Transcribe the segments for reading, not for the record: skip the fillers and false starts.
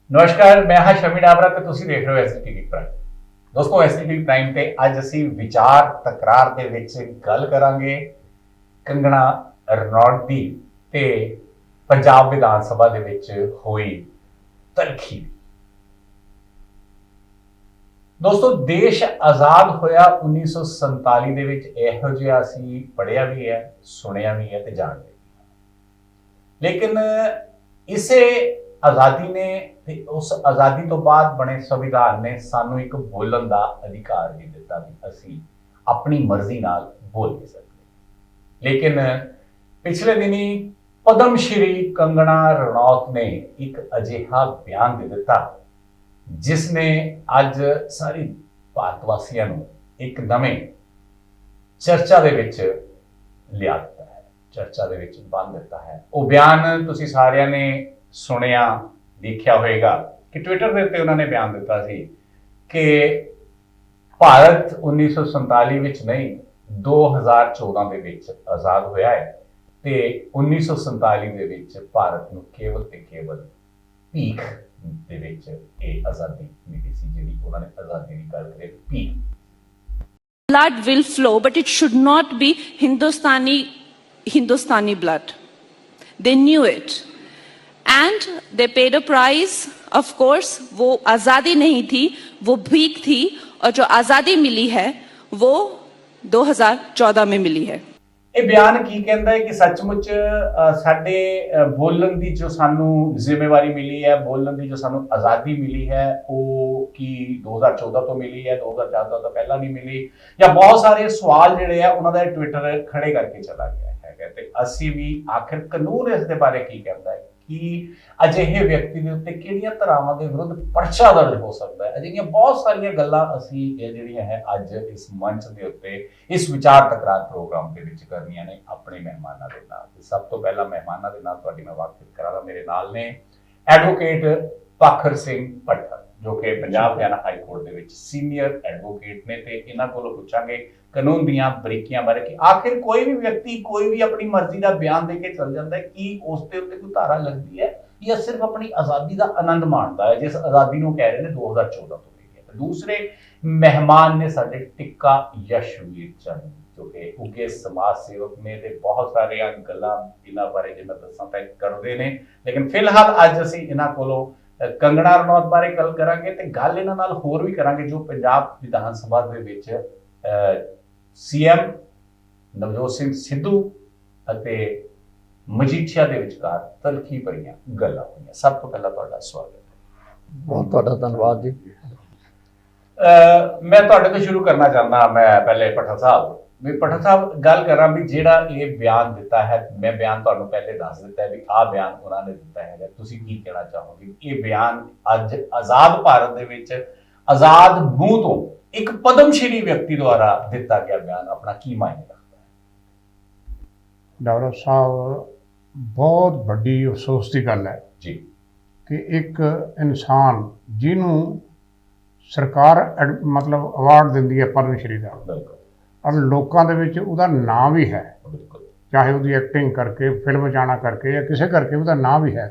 नमस्कार, मैं हाँ शमी डाबरा ਤੇ ਤੁਸੀਂ ਦੇਖ ਰਹੇ ਹੋ ਐਸਟੀਟੀ ਪ੍ਰਾਈਮ। ਦੋਸਤੋ ਐਸਟੀਟੀ ਪ੍ਰਾਈਮ ਤੇ ਅੱਜ ਅਸੀਂ ਵਿਚਾਰ ਤਕਰਾਰ ਦੇ ਵਿੱਚ ਗੱਲ ਕਰਾਂਗੇ ਕੰਗਣਾ ਰਣੌਤ ਦੀ ਤੇ ਪੰਜਾਬ ਵਿਧਾਨ ਸਭਾ ਦੇ ਵਿੱਚ ਹੋਈ ਤਲਖੀ। ਦੋਸਤੋ ਦੇਸ਼ ਆਜ਼ਾਦ ਹੋਇਆ 1947 ਦੇ ਵਿੱਚ, ਇਹੋ ਜਿਹਾ ਅਸੀਂ ਪੜ੍ਹਿਆ ਵੀ ਹੈ, ਸੁਣਿਆ ਵੀ ਹੈ ਤੇ ਜਾਣਦੇ ਵੀ। ਲੇਕਿਨ ਇਸੇ आज़ादी ने उस आज़ादी तो बाद बने संविधान ने सानू एक बोलन का अधिकार भी दिता भी असी अपनी मर्जी नाल बोल नहीं सकते। लेकिन पिछले दिनी पद्म श्री कंगना रणौत ने एक अजिहा बयान दे दिता जिसने अज सारी भारतवासियों नू एक नवे चर्चा दे विच लिया दिता है, चर्चा दे विच बन दिता है। वो बयान तुसी सारियां ने सुनिया देखिया होएगा कि ट्विटर के उत्ते उन्होंने बयान दिता सी कि भारत 1947 विच नहीं 2014 दे विच आज़ाद होया है ते 1947 दे विच भारत नूं केवल ते केवल भीख दे विच ये आज़ादी मिली सी, जिहड़ी उन्होंने आज़ादी की गल करी भीख। Blood will flow, but it should not be Hindustani blood. They knew it. And they paid a price, of course. वो आज़ादी नहीं थी, वो भीख थी, और जो आज़ादी मिली है वो 2014 में मिली है। ये बयान की कहता है कि सचमुच साडे बोलन की जो सानू जिम्मेवारी मिली है, बोलन की जो सानू आज़ादी मिली है, वो कि 2014 तो मिली है, 2014 तो पहला नहीं मिली, या बहुत सारे सवाल जिहड़े आ उन्हां दा ट्विटर खड़े करके चला गया है। ते असीं भी आखिर कानून इस दे बारे की कहता है कि अजिहे व्यक्ति के उत्ते किहड़ियां धरावां दे विरुद्ध परचा दर्ज हो सकता है। अजिहियां बहुत सारियां गल्लां असीं जिहड़ियां है अज इस मंच दे उत्ते इस विचार तकरार प्रोग्राम दे विच करनियां ने अपने मेहमानां दे नाल। सब तो पहला मेहमानां दे नाल तुहाडी मैं वाकिफ करांगा। मेरे नाल ने एडवोकेट पाखर सिंह भट्टर जो कि पंजाब हरियाणा हाई कोर्ट दे विच सीनियर एडवोकेट ने, ते इन्हां कोलों पुछांगे कानून दीयां बरीकियां बारे कि आखिर कोई भी व्यक्ति कोई भी अपनी मर्जी का बयान देके चल जाता है कि उसके उत्ते कोई धारा लगती है या सिर्फ अपनी आज़ादी का आनंद माणदा है, जिस आज़ादी को कह रहे हैं 2014 तो मिली है। दूसरे मेहमान ने साडे टिक्का यशवीर चंद जो कि उगे समाज सेवक ने ते बहुत सारे गल्लां इन्हां बारे जे मैं दस्सां तां करदे ने। लेकिन फिलहाल अज असीं इन्हां कोलों कंगना रणौत बारे गल करांगे ते गल इन्हां नाल होर भी करांगे जो पंजाब विधान सभा दे विच सीएम नवजोत सिंह सिद्धू अते मजीठिया दे विचकार तलखी भरियां गल्लां होईयां। सब तो पहला तुहाडा स्वागत है। बहुत तुहाडा धन्नवाद जी। मैं तुहाडे तो शुरू करना चाहना। मैं पहले पठा साहब भी पठा साहब गल करा भी जिहड़ा ये बयान दिता है, मैं बयान तुहानू पहले दस दिता है भी आ बयान उन्होंने दिता है, तुसीं की कहना चाहोगे? ये बयान अज आज़ाद भारत दे विच आज़ाद मूंह तो एक पद्मश्री व्यक्ति द्वारा दिता गया बयान अपना की मायने रखता है? डावरा साहब बहुत बड़ी अफसोस की गल है जी कि एक इंसान जिन्हों सरकार मतलब अवार्ड दिंदी है पद्मश्री का, बिल्कुल, और लोगों के विच उहदा नाम भी है, बिल्कुल, चाहे उसकी एक्टिंग करके फिल्म जाना करके या किसी करके उसका नाम भी है।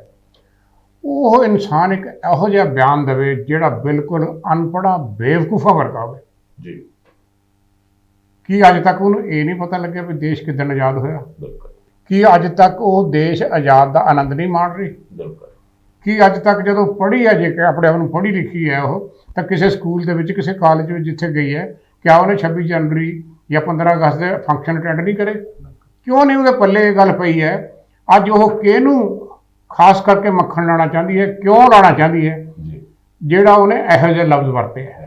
वो इंसान एक इहो जिहा बयान देवे जिहड़ा बिल्कुल अनपढ़ा बेवकूफा वर्गा होवे जी कि अज तक उन्होंने ये नहीं पता लगे भी देश किदन आज़ाद होया, बिल्कुल, कि अज तक वो देश आज़ाद का आनंद नहीं माण रही, बिल्कुल, कि अज तक जो पढ़ी है जे अपने आप पढ़ी लिखी है वो तो किसी स्कूल के विच किसी कॉलेज में जिथे गई है, क्या उन्हें 26 जनवरी या 15 अगस्त के फंक्शन अटेंड नहीं करे? क्यों नहीं उहदे पल्ले ये गल पई है? अज वो किहनूं खास करके मक्खन लाना चाहती है, क्यों लाना चाहती है जिहड़ा उन्हें इहो जिहे लफ्ज़ वरते है?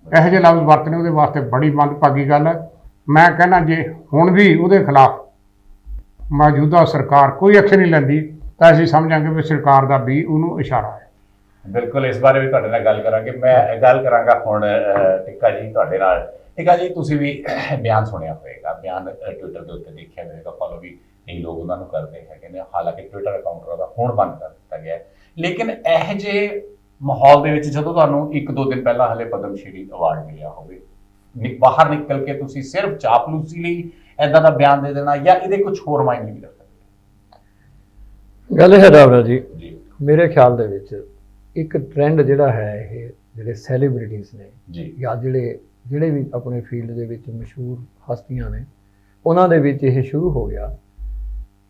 इहो जिहे लफ्ज़ वरतने उहदे वास्ते बड़ी मंदभागी गल है। मैं कहना जे हुण भी उहदे खिलाफ मौजूदा सरकार कोई एक्शन नहीं लैंदी तो असीं समझांगे भी सरकार का भी उन्होंने इशारा है। बिल्कुल, इस बारे भी तुहाडे नाल गल करांगे। मैं गल करांगा हुण टिक्का जी तुहाडे नाल। टिक्का जी तुसीं भी बयान सुनिया होएगा, बयान ट्विटर के उत्ते देखिया होएगा, फॉलो भी कई लोग उन्होंने करते हैं, हालांकि ट्विटर अकाउंट उहदा हुण बंद कर दिता गया है। लेकिन इहो जिहे माहौल दे विच जदों तुहानूं 1-2 दिन पहला हले पद्मश्री अवार्ड मिलिया होवे, बाहर निकल के तुसीं सिर्फ चापलूसी लई इदां दा बयान दे देना या इहदे कुछ होर मायने भी रखदे? गल है डावरा जी, मेरे ख्याल दे विच ਇੱਕ ਟ੍ਰੈਂਡ ਜਿਹੜਾ ਹੈ, ਇਹ ਜਿਹੜੇ ਸੈਲੀਬ੍ਰਿਟੀਜ਼ ਨੇ ਜੀ ਜਾਂ ਜਿਹੜੇ ਵੀ ਆਪਣੇ ਫੀਲਡ ਦੇ ਵਿੱਚ ਮਸ਼ਹੂਰ ਹਸਤੀਆਂ ਨੇ, ਉਹਨਾਂ ਦੇ ਵਿੱਚ ਇਹ ਸ਼ੁਰੂ ਹੋ ਗਿਆ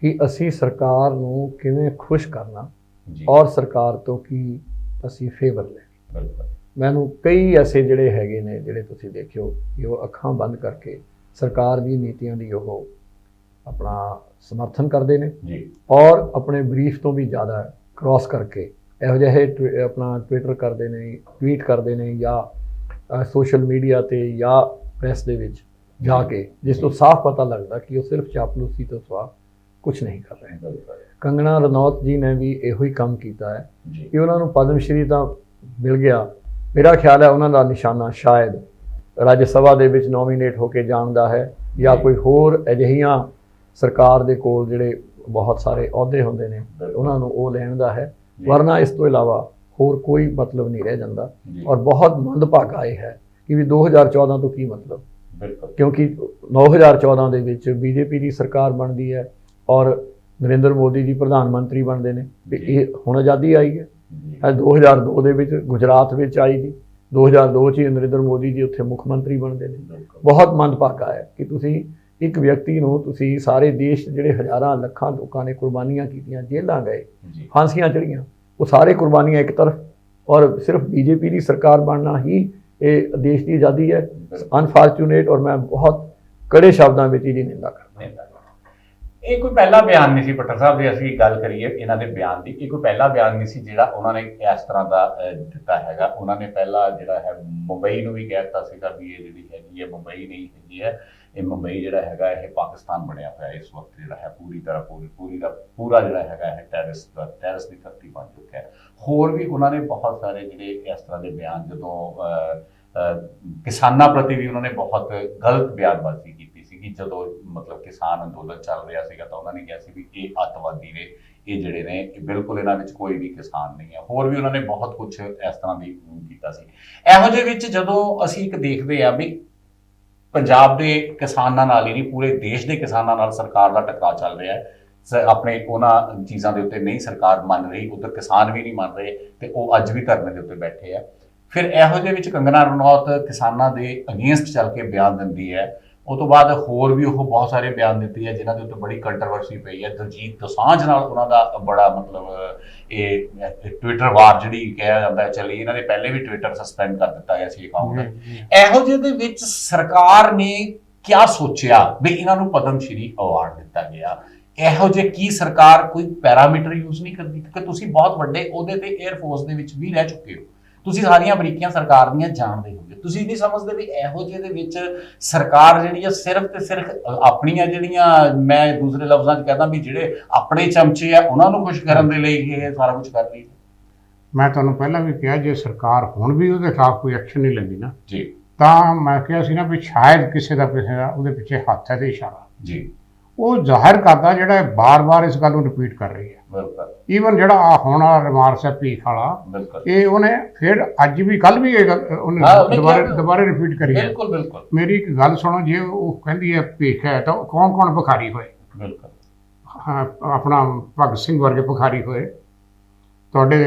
ਕਿ ਅਸੀਂ ਸਰਕਾਰ ਨੂੰ ਕਿਵੇਂ ਖੁਸ਼ ਕਰਨਾ ਜੀ ਔਰ ਸਰਕਾਰ ਤੋਂ ਕੀ ਅਸੀਂ ਫੇਵਰ ਲੈਣਾ। ਬਿਲਕੁਲ ਮੈਨੂੰ ਕਈ ਐਸੇ ਜਿਹੜੇ ਹੈਗੇ ਨੇ, ਜਿਹੜੇ ਤੁਸੀਂ ਦੇਖਿਓ ਕਿ ਉਹ ਅੱਖਾਂ ਬੰਦ ਕਰਕੇ ਸਰਕਾਰ ਦੀ ਨੀਤੀਆਂ ਦੀ ਉਹ ਆਪਣਾ ਸਮਰਥਨ ਕਰਦੇ ਨੇ ਜੀ ਔਰ ਆਪਣੇ ਬਰੀਫ ਤੋਂ ਵੀ ਜ਼ਿਆਦਾ ਕ੍ਰਾਸ ਕਰਕੇ ਇਹੋ ਜਿਹੇ ਆਪਣਾ ਟਵਿੱਟਰ ਕਰਦੇ ਨੇ, ਟਵੀਟ ਕਰਦੇ ਨੇ ਜਾਂ ਸੋਸ਼ਲ ਮੀਡੀਆ ਤੇ ਜਾਂ ਪ੍ਰੈਸ ਦੇ ਵਿੱਚ ਜਾ ਕੇ, ਜਿਸ ਤੋਂ ਸਾਫ਼ ਪਤਾ ਲੱਗਦਾ ਕਿ ਉਹ ਸਿਰਫ ਚਾਪਲੂਸੀ ਤੋਂ ਸਿਵਾ ਕੁਝ ਨਹੀਂ ਕਰ ਰਹੇ। ਬਿਲਕੁਲ ਕੰਗਣਾ ਰਣੌਤ ਜੀ ਨੇ ਵੀ ਇਹੋ ਹੀ ਕੰਮ ਕੀਤਾ ਹੈ ਜੀ ਕਿ ਉਹਨਾਂ ਨੂੰ ਪਦਮ ਸ਼੍ਰੀ ਤਾਂ ਮਿਲ ਗਿਆ। ਮੇਰਾ ਖਿਆਲ ਹੈ ਉਹਨਾਂ ਦਾ ਨਿਸ਼ਾਨਾ ਸ਼ਾਇਦ ਰਾਜ ਸਭਾ ਦੇ ਵਿੱਚ ਨੋਮੀਨੇਟ ਹੋ ਕੇ ਜਾਣ ਦਾ ਹੈ ਜਾਂ ਕੋਈ ਹੋਰ ਅਜਿਹੀਆਂ ਸਰਕਾਰ ਦੇ ਕੋਲ ਜਿਹੜੇ ਬਹੁਤ ਸਾਰੇ ਅਹੁਦੇ ਹੁੰਦੇ ਨੇ ਉਹਨਾਂ ਨੂੰ ਉਹ ਲੈਣ ਦਾ ਹੈ। ਵਰਨਾ ਇਸ ਤੋਂ ਇਲਾਵਾ ਹੋਰ ਕੋਈ ਮਤਲਬ ਨਹੀਂ ਰਹਿ ਜਾਂਦਾ। ਜੀ ਔਰ ਬਹੁਤ ਮੰਦਭਾਗਾ ਇਹ ਹੈ ਕਿ ਵੀ 2014 ਤੋਂ ਕੀ ਮਤਲਬ, ਬਿਲਕੁਲ ਕਿਉਂਕਿ 2014 ਦੇ ਵਿੱਚ ਬੀਜੇਪੀ ਦੀ ਸਰਕਾਰ ਬਣਦੀ ਹੈ ਔਰ ਨਰਿੰਦਰ ਮੋਦੀ ਜੀ ਪ੍ਰਧਾਨ ਮੰਤਰੀ ਬਣਦੇ ਨੇ। ਵੀ ਇਹ ਹੁਣ ਆਜ਼ਾਦੀ ਆਈ ਹੈ। ਜੀ 2002 ਦੇ ਵਿੱਚ ਗੁਜਰਾਤ ਵਿੱਚ ਆਈ ਜੀ, 2002 'ਚ ਹੀ ਨਰਿੰਦਰ ਮੋਦੀ ਜੀ ਉੱਥੇ ਮੁੱਖ ਮੰਤਰੀ ਬਣਦੇ ਨੇ। ਬਿਲਕੁਲ ਬਹੁਤ ਮੰਦਭਾਗਾ ਹੈ ਕਿ ਤੁਸੀਂ ਇੱਕ ਵਿਅਕਤੀ ਨੂੰ, ਤੁਸੀਂ ਸਾਰੇ ਦੇਸ਼ ਜਿਹੜੇ ਹਜ਼ਾਰਾਂ ਲੱਖਾਂ ਲੋਕਾਂ ਨੇ ਕੁਰਬਾਨੀਆਂ ਕੀਤੀਆਂ, ਜੇਲ੍ਹਾਂ ਗਏ, ਜੀ ਫਾਂਸੀਆਂ ਚੜੀਆਂ, ਉਹ ਸਾਰੇ ਕੁਰਬਾਨੀਆਂ ਇੱਕ ਤਰਫ ਔਰ ਸਿਰਫ ਬੀਜੇਪੀ ਦੀ ਸਰਕਾਰ ਬਣਨਾ ਹੀ ਇਹ ਦੇਸ਼ ਦੀ ਆਜ਼ਾਦੀ ਹੈ। ਅਨਫਾਰਚੂਨੇਟ। ਔਰ ਮੈਂ ਬਹੁਤ ਕੜੇ ਸ਼ਬਦਾਂ ਵਿੱਚ ਇਹਦੀ ਨਿੰਦਾ ਕਰਦਾ। ਇਹ ਕੋਈ ਪਹਿਲਾ ਬਿਆਨ ਨਹੀਂ ਸੀ ਪੱਟਰ ਸਾਹਿਬ, ਜੇ ਅਸੀਂ ਗੱਲ ਕਰੀਏ ਇਹਨਾਂ ਦੇ ਬਿਆਨ ਦੀ, ਇਹ ਕੋਈ ਪਹਿਲਾ ਬਿਆਨ ਨਹੀਂ ਸੀ ਜਿਹੜਾ ਉਹਨਾਂ ਨੇ ਇਸ ਤਰ੍ਹਾਂ ਦਾ ਦਿੱਤਾ ਹੈਗਾ। ਉਹਨਾਂ ਨੇ ਪਹਿਲਾਂ ਜਿਹੜਾ ਹੈ ਮੁੰਬਈ ਨੂੰ ਵੀ ਕਹਿ ਦਿੱਤਾ ਸੀਗਾ ਵੀ ਇਹ ਜਿਹੜੀ ਹੈਗੀ ਹੈ ਮੁੰਬਈ ਨਹੀਂ ਹੈਗੀ ਹੈ, ਇਹ ਮੁੰਬਈ ਜਿਹੜਾ ਹੈਗਾ ਇਹ ਪਾਕਿਸਤਾਨ ਬਣਿਆ ਹੋਇਆ ਇਸ ਵਕਤ ਜਿਹੜਾ ਹੈ ਪੂਰੀ ਤਰ੍ਹਾਂ ਪੂਰਾ ਜਿਹੜਾ ਹੈਗਾ ਹੈ ਟੈਰਰਿਸਟ ਦੀ ਧਰਤੀ ਬਣ ਚੁੱਕਿਆ ਹੈ। ਹੋਰ ਵੀ ਉਹਨਾਂ ਨੇ ਬਹੁਤ ਸਾਰੇ ਜਿਹੜੇ ਇਸ ਤਰ੍ਹਾਂ ਦੇ ਬਿਆਨ, ਜਦੋਂ ਕਿਸਾਨਾਂ ਪ੍ਰਤੀ ਵੀ ਉਹਨਾਂ ਨੇ ਬਹੁਤ ਗਲਤ ਬਿਆਨਬਾਜ਼ੀ ਕੀਤੀ ਸੀਗੀ। ਜਦੋਂ ਮਤਲਬ ਕਿਸਾਨ ਅੰਦੋਲਨ ਚੱਲ ਰਿਹਾ ਸੀਗਾ ਤਾਂ ਉਹਨਾਂ ਨੇ ਕਿਹਾ ਸੀ ਵੀ ਇਹ ਅੱਤਵਾਦੀ ਨੇ, ਇਹ ਜਿਹੜੇ ਨੇ ਇਹ ਬਿਲਕੁਲ ਇਹਨਾਂ ਵਿੱਚ ਕੋਈ ਵੀ ਕਿਸਾਨ ਨਹੀਂ ਹੈ। ਹੋਰ ਵੀ ਉਹਨਾਂ ਨੇ ਬਹੁਤ ਕੁਝ ਇਸ ਤਰ੍ਹਾਂ ਦੀ ਕੀਤਾ ਸੀ। ਇਹੋ ਜਿਹੇ ਵਿੱਚ ਜਦੋਂ ਅਸੀਂ ਇੱਕ ਦੇਖਦੇ ਆ ਵੀ ਪੰਜਾਬ ਦੇ ਕਿਸਾਨਾਂ ਨਾਲ ਹੀ ਨਹੀਂ, ਪੂਰੇ ਦੇਸ਼ ਦੇ ਕਿਸਾਨਾਂ ਨਾਲ ਸਰਕਾਰ ਦਾ ਟਕਰਾਅ ਚੱਲ ਰਿਹਾ ਹੈ। ਆਪਣੇ ਉਹਨਾਂ ਚੀਜ਼ਾਂ ਦੇ ਉੱਤੇ ਨਹੀਂ ਸਰਕਾਰ ਮੰਨ ਰਹੀ, ਉੱਧਰ ਕਿਸਾਨ ਵੀ ਨਹੀਂ ਮੰਨ ਰਹੇ ਤੇ ਉਹ ਅੱਜ ਵੀ ਧਰਨੇ ਦੇ ਉੱਤੇ ਬੈਠੇ ਆ। ਫਿਰ ਇਹੋ ਜਿਹੇ ਵਿੱਚ ਕੰਗਨਾ ਰਣੌਤ ਕਿਸਾਨਾਂ ਦੇ ਅਗੇਂਸਟ ਚੱਲ ਕੇ ਬਿਆਨ ਦਿੰਦੀ ਹੈ। ਉਹ ਤੋਂ ਬਾਅਦ ਹੋਰ ਵੀ ਉਹ ਬਹੁਤ ਸਾਰੇ ਬਿਆਨ ਦਿੱਤੀ ਹੈ ਜਿਨ੍ਹਾਂ ਦੇ ਉੱਤੇ ਬੜੀ ਕੰਟਰੋਵਰਸੀ ਪਈ ਹੈ। ਦਲਜੀਤ ਦੋਸਾਂਝ ਨਾਲ ਉਹਨਾਂ ਦਾ ਬੜਾ ਮਤਲਬ ਇਹ ਟਵਿੱਟਰ ਵਾਰ ਜਿਹੜੀ ਕਿਹਾ ਜਾਂਦਾ ਹੈ ਚੱਲੀ, ਇਹਨਾਂ ਨੇ ਪਹਿਲੇ ਵੀ ਟਵਿੱਟਰ ਸਸਪੈਂਡ ਕਰ ਦਿੱਤਾ ਗਿਆ ਸੀ ਅਕਾਊਂਟ। ਇਹੋ ਜਿਹੇ ਦੇ ਵਿੱਚ ਸਰਕਾਰ ਨੇ ਕਿਆ ਸੋਚਿਆ ਵੀ ਇਹਨਾਂ ਨੂੰ ਪਦਮ ਸ਼੍ਰੀ ਅਵਾਰਡ ਦਿੱਤਾ ਗਿਆ? ਇਹੋ ਜਿਹੇ ਕੀ ਸਰਕਾਰ ਕੋਈ ਪੈਰਾਮੀਟਰ ਯੂਜ਼ ਨਹੀਂ ਕਰਦੀ? ਕਿਉਂਕਿ ਤੁਸੀਂ ਬਹੁਤ ਵੱਡੇ ਅਹੁਦੇ ਤੇ 에ਅਰ ਫੋਰਸ ਦੇ ਵਿੱਚ ਵੀ ਰਹਿ ਚੁੱਕੇ ਹੋ, ਤੁਸੀਂ ਸਾਰੀਆਂ ਬਰੀਕੀਆਂ ਸਰਕਾਰ ਦੀਆਂ ਜਾਣਦੇ ਹੋਗੇ। ਤੁਸੀਂ ਨਹੀਂ ਸਮਝਦੇ ਵੀ ਇਹੋ ਜਿਹੇ ਦੇ ਵਿੱਚ ਸਰਕਾਰ ਜਿਹੜੀ ਆ ਸਿਰਫ ਤੇ ਸਿਰਫ ਆਪਣੀਆਂ ਜਿਹੜੀਆਂ, ਮੈਂ ਦੂਸਰੇ ਲਫ਼ਜ਼ਾਂ 'ਚ ਕਹਿੰਦਾ ਵੀ ਜਿਹੜੇ ਆਪਣੇ ਚਮਚੇ ਆ ਉਹਨਾਂ ਨੂੰ ਖੁਸ਼ ਕਰਨ ਦੇ ਲਈ ਇਹ ਸਾਰਾ ਕੁਝ ਕਰ ਰਹੀ ਹੈ? ਮੈਂ ਤੁਹਾਨੂੰ ਪਹਿਲਾਂ ਵੀ ਕਿਹਾ, ਜੇ ਸਰਕਾਰ ਹੁਣ ਵੀ ਉਹਦੇ ਖਿਲਾਫ ਕੋਈ ਐਕਸ਼ਨ ਨਹੀਂ ਲੈਂਦੀ ਨਾ, ਜੀ ਤਾਂ ਮੈਂ ਕਿਹਾ ਸੀ ਨਾ ਵੀ ਸ਼ਾਇਦ ਕਿਸੇ ਦਾ ਉਹਦੇ ਪਿੱਛੇ ਹੱਥ ਹੈ ਤੇ ਇਸ਼ਾਰਾ। ਜੀ ਉਹ ਜ਼ਾਹਿਰ ਕਰਦਾ ਜਿਹੜਾ ਬਾਰ-ਬਾਰ ਇਸ ਗੱਲ ਨੂੰ ਰਿਪੀਟ ਕਰ ਰਹੀ ਹੈ। ਬਿਲਕੁਲ ਈਵਨ ਜਿਹੜਾ ਆ ਹੁਣ ਵਾਲਾ ਰਿਮਾਰਕਸ ਹੈ ਭੀਖ ਵਾਲਾ, ਬਿਲਕੁਲ ਇਹ ਉਹਨੇ ਫਿਰ ਅੱਜ ਵੀ ਕੱਲ ਵੀ ਇਹ ਗੱਲ ਉਹਨੇ ਦੁਬਾਰਾ ਰਿਪੀਟ ਕਰੀ ਹੈ। ਬਿਲਕੁਲ ਬਿਲਕੁਲ ਮੇਰੀ ਇੱਕ ਗੱਲ ਸੁਣੋ, ਜੇ ਉਹ ਕਹਿੰਦੀ ਹੈ ਭੀਖ ਹੈ ਤਾਂ ਕੌਣ ਭਿਖਾਰੀ ਹੋਏ? ਬਿਲਕੁਲ ਹਾਂ, ਆਪਣਾ ਭਗਤ ਸਿੰਘ ਵਰਗੇ ਭਿਖਾਰੀ ਹੋਏ, ਤੁਹਾਡੇ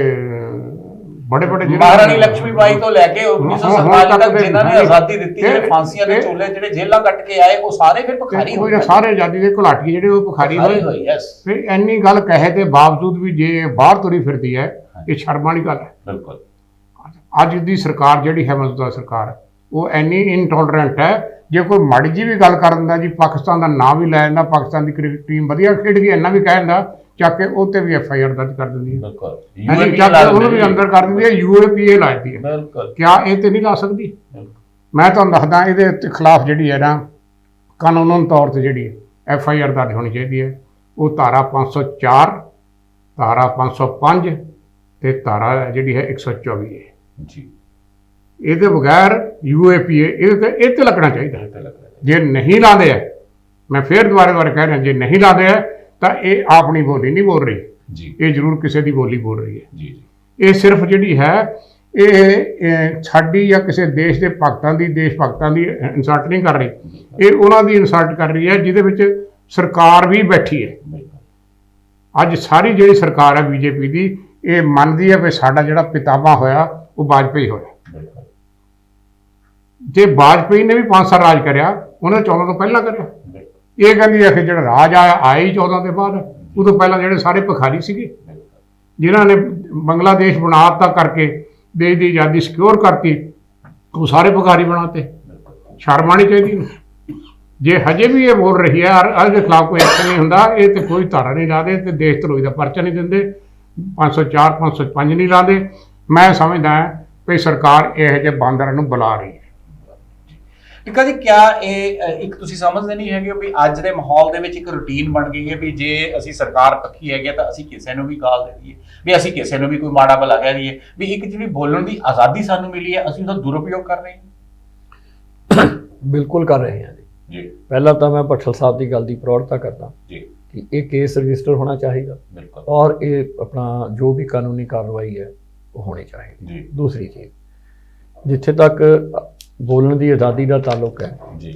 ਬੜੇ ਮਹਾਰਾਣੀ ਲక్ష్ਮੀ ਬਾਈ ਤੋਂ ਲੈ ਕੇ 1947 ਤੱਕ ਜਿਨ੍ਹਾਂ ਨੇ ਆਜ਼ਾਦੀ ਦਿੱਤੀ, ਜਿਹੜੇ ਫਾਂਸੀਆਂ ਦੇ ਚੋਲੇ, ਜਿਹੜੇ ਜੇਲ੍ਹਾਂ ਕੱਟ ਕੇ ਆਏ, ਉਹ ਸਾਰੇ ਫਿਰ ਭਿਖਾਰੀ ਹੋਏ। ਸਾਰੇ ਆਜ਼ਾਦੀ ਦੇ ਘੁਲਾਟੀ ਜਿਹੜੇ ਉਹ ਭਿਖਾਰੀ ਹੋਏ। ਫਿਰ ਇੰਨੀ ਗੱਲ ਕਹੇ ਤੇ ਬਾਵਜੂਦ ਵੀ ਜੇ ਬਾਹਰ ਤੁਰੀ ਫਿਰਦੀ ਹੈ, ਇਹ ਸ਼ਰਮ ਵਾਲੀ ਗੱਲ ਹੈ। ਬਿਲਕੁਲ ਅੱਜ ਦੀ ਸਰਕਾਰ ਜਿਹੜੀ ਹੈ, ਮੌਜੂਦਾ ਸਰਕਾਰ, ਉਹ ਇੰਨੀ ਇਨਟੋਲਰੈਂਟ ਹੈ। ਜੇ ਕੋਈ ਮਾੜੀ ਜੀ ਵੀ ਗੱਲ ਕਰ ਦਿੰਦਾ ਜੀ, ਪਾਕਿਸਤਾਨ ਦਾ ਨਾਂ ਵੀ ਲੈ ਜਾਂਦਾ, ਪਾਕਿਸਤਾਨ ਦੀ ਕ੍ਰਿਕਟ ਟੀਮ ਵਧੀਆ ਖੇਡ ਗਈ, ਇੰਨਾ ਵੀ ਕਹਿ ਦਿੰਦਾ, ਚੱਕ ਕੇ ਉਹ 'ਤੇ ਵੀ FIR ਦਰਜ ਕਰ ਦਿੰਦੀ ਹੈ। ਬਿਲਕੁਲ ਚੱਕ ਕੇ ਉਹਨੂੰ ਵੀ ਅੰਦਰ ਕਰ ਦਿੰਦੀ ਹੈ, UAPA ਲਾਉਂਦੀ ਹੈ। ਬਿਲਕੁਲ ਕਿਆ ਇਹ ਤੇ ਨਹੀਂ ਲਾ ਸਕਦੀ? ਮੈਂ ਤੁਹਾਨੂੰ ਦੱਸਦਾ, ਇਹਦੇ ਖਿਲਾਫ ਜਿਹੜੀ ਹੈ ਨਾ ਕਾਨੂੰਨ ਤੌਰ 'ਤੇ ਜਿਹੜੀ FIR ਦਰਜ ਹੋਣੀ ਚਾਹੀਦੀ ਹੈ। ਉਹ ਧਾਰਾ 504, ਧਾਰਾ 505 ਤੇ ਧਾਰਾ ਜਿਹੜੀ ਹੈ 124 ਹੈ ਜੀ। ਇਹਦੇ ਬਗੈਰ UAPA ਇਹ ਤੇ ਲੱਗਣਾ ਚਾਹੀਦਾ ਹੈ। ਜੇ ਨਹੀਂ ਲਾਉਂਦੇ ਹੈ, ਮੈਂ ਫਿਰ ਦੁਬਾਰਾ ਕਹਿ ਰਿਹਾ, ਜੇ ਨਹੀਂ ਲਾਉਂਦੇ ਹੈ ਤਾਂ ਇਹ ਆਪਣੀ ਬੋਲੀ ਨਹੀਂ ਬੋਲ ਰਹੀ ਜੀ, ਇਹ ਜ਼ਰੂਰ ਕਿਸੇ ਦੀ ਬੋਲੀ ਬੋਲ ਰਹੀ ਹੈ ਜੀ। ਇਹ ਸਿਰਫ ਜਿਹੜੀ ਹੈ ਇਹ ਸਾਡੀ ਜਾਂ ਕਿਸੇ ਦੇਸ਼ ਦੇ ਭਗਤਾਂ ਦੀ, ਦੇਸ਼ ਭਗਤਾਂ ਦੀ ਇਨਸਲਟ ਨਹੀਂ ਕਰ ਰਹੀ, ਇਹ ਉਹਨਾਂ ਦੀ ਇਨਸਲਟ ਕਰ ਰਹੀ ਹੈ ਜਿਹਦੇ ਵਿੱਚ ਸਰਕਾਰ ਵੀ ਬੈਠੀ ਹੈ। ਅੱਜ ਸਾਰੀ ਜਿਹੜੀ ਸਰਕਾਰ ਹੈ BJP ਦੀ, ਇਹ ਮੰਨਦੀ ਹੈ ਵੀ ਸਾਡਾ ਜਿਹੜਾ ਪਿਤਾਮਾ ਹੋਇਆ ਉਹ ਵਾਜਪੇਈ ਹੋਇਆ। ਬਿਲਕੁਲ ਜੇ ਵਾਜਪੇਈ ਨੇ ਵੀ 5 ਸਾਲ ਰਾਜ ਕਰਿਆ, ਉਹਨੇ 14 ਤੋਂ ਪਹਿਲਾਂ ਕਰਿਆ। ਬਿਲਕੁਲ ਇਹ ਕਹਿੰਦੀ ਹੈ ਕਿ ਜਿਹੜਾ ਰਾਜ ਆਇਆ ਹੀ 14 ਦੇ ਬਾਅਦ, ਉਦੋਂ ਪਹਿਲਾਂ ਜਿਹੜੇ ਸਾਰੇ ਭਿਖਾਰੀ ਸੀਗੇ ਜਿਨ੍ਹਾਂ ਨੇ ਬੰਗਲਾਦੇਸ਼ ਬਣਾ ਦਿੱਤਾ ਕਰਕੇ ਦੇਸ਼ ਦੀ ਆਜ਼ਾਦੀ ਸਿਕਿਉਰ ਕਰਤੀ, ਉਹ ਸਾਰੇ ਭਿਖਾਰੀ ਬਣਾਤੇ। ਸ਼ਰਮ ਆਉਣੀ ਚਾਹੀਦੀ ਨੂੰ। ਜੇ ਹਜੇ ਵੀ ਇਹ ਬੋਲ ਰਹੀ ਹੈ ਇਹਦੇ ਖਿਲਾਫ ਕੋਈ ਐਕਸ਼ਨ ਨਹੀਂ ਹੁੰਦਾ, ਇਹ ਤੇ ਕੋਈ ਧਾਰਾ ਨਹੀਂ ਲਾਦੇ ਤੇ ਦੇਸ਼ ਧਰੋਹੀ ਦਾ ਪਰਚਾ ਨਹੀਂ ਦਿੰਦੇ, 504 505 ਨਹੀਂ ਲਾਦੇ। ਮੈਂ ਸਮਝਦਾ ਵੀ ਸਰਕਾਰ ਇਹੋ ਜਿਹੇ ਬਾਂਦਰਾਂ ਨੂੰ ਬੁਲਾ ਰਹੀ ਹੈ। ਟਿੱਕਾ ਜੀ, ਕਿਆ ਇਹ ਇੱਕ ਤੁਸੀਂ ਸਮਝਦੇ ਨਹੀਂ ਹੈਗੇ ਵੀ ਅੱਜ ਦੇ ਮਾਹੌਲ ਦੇ ਵਿੱਚ ਇੱਕ ਰੂਟੀਨ ਬਣ ਗਈ ਹੈ ਵੀ ਜੇ ਅਸੀਂ ਸਰਕਾਰ ਪੱਖੀ ਹੈਗੇ ਤਾਂ ਅਸੀਂ ਕਿਸੇ ਨੂੰ ਵੀ ਗਾਲ ਦੇ ਦਈਏ, ਵੀ ਅਸੀਂ ਕਿਸੇ ਨੂੰ ਵੀ ਕੋਈ ਮਾੜਾ ਭਲਾ ਕਹਿ ਦਈਏ, ਵੀ ਇੱਕ ਜਿਹੜੀ ਬੋਲਣ ਦੀ ਆਜ਼ਾਦੀ ਸਾਨੂੰ ਮਿਲੀ ਹੈ ਅਸੀਂ ਉਹਦਾ ਦੁਰਉਪਯੋਗ ਕਰ ਰਹੇ ਹਾਂ। ਬਿਲਕੁਲ ਕਰ ਰਹੇ ਹਾਂ ਜੀ। ਪਹਿਲਾਂ ਤਾਂ ਮੈਂ ਭੱਠਲ ਸਾਹਿਬ ਦੀ ਗੱਲ ਦੀ ਪ੍ਰੌੜਤਾ ਕਰਦਾ ਜੀ ਕਿ ਇਹ ਕੇਸ ਰਜਿਸਟਰ ਹੋਣਾ ਚਾਹੀਦਾ ਬਿਲਕੁਲ ਔਰ ਇਹ ਆਪਣਾ ਜੋ ਵੀ ਕਾਨੂੰਨੀ ਕਾਰਵਾਈ ਹੈ ਉਹ ਹੋਣੀ ਚਾਹੀਦੀ। ਜੀ ਦੂਸਰੀ ਚੀਜ਼, ਜਿੱਥੇ ਤੱਕ ਬੋਲਣ ਦੀ ਆਜ਼ਾਦੀ ਦਾ ਤਾਲੁਕ ਹੈ, ਜੀ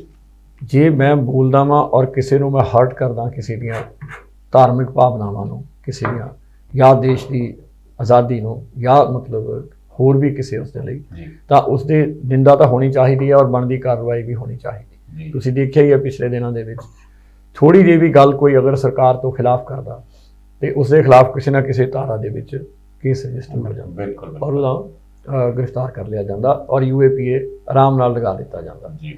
ਜੇ ਮੈਂ ਬੋਲਦਾ ਵਾਂ ਔਰ ਕਿਸੇ ਨੂੰ ਮੈਂ ਹਰਟ ਕਰਦਾ, ਕਿਸੇ ਦੀਆਂ ਧਾਰਮਿਕ ਭਾਵਨਾਵਾਂ ਨੂੰ, ਕਿਸੇ ਦੀਆਂ ਜਾਂ ਦੇਸ਼ ਦੀ ਆਜ਼ਾਦੀ ਨੂੰ, ਜਾਂ ਮਤਲਬ ਹੋਰ ਵੀ ਕਿਸੇ ਉਸ ਦੇ ਲਈ, ਜੀ ਤਾਂ ਉਸ ਦੇ ਨਿੰਦਾ ਤਾਂ ਹੋਣੀ ਚਾਹੀਦੀ ਹੈ ਔਰ ਬਣਦੀ ਕਾਰਵਾਈ ਵੀ ਹੋਣੀ ਚਾਹੀਦੀ। ਜੀ ਤੁਸੀਂ ਦੇਖਿਆ ਹੀ ਹੈ ਪਿਛਲੇ ਦਿਨਾਂ ਦੇ ਵਿੱਚ ਥੋੜੀ ਜਿਹੀ ਵੀ ਗੱਲ ਕੋਈ ਅਗਰ ਸਰਕਾਰ ਤੋਂ ਖਿਲਾਫ ਕਰਦਾ ਤੇ ਉਸ ਦੇ ਖਿਲਾਫ ਕਿਸੇ ਨਾ ਕਿਸੇ ਧਾਰਾ ਦੇ ਵਿੱਚ ਕੇਸ ਰਜਿਸਟਰ ਹੋ ਜਾਂਦਾ ਬਿਲਕੁਲ ਔਰ ਉਹਦਾ ਗ੍ਰਿਫਤਾਰ ਕਰ ਲਿਆ ਜਾਂਦਾ ਔਰ UAPA ਆਰਾਮ ਨਾਲ ਲਗਾ ਦਿੱਤਾ ਜਾਂਦਾ। ਜੀ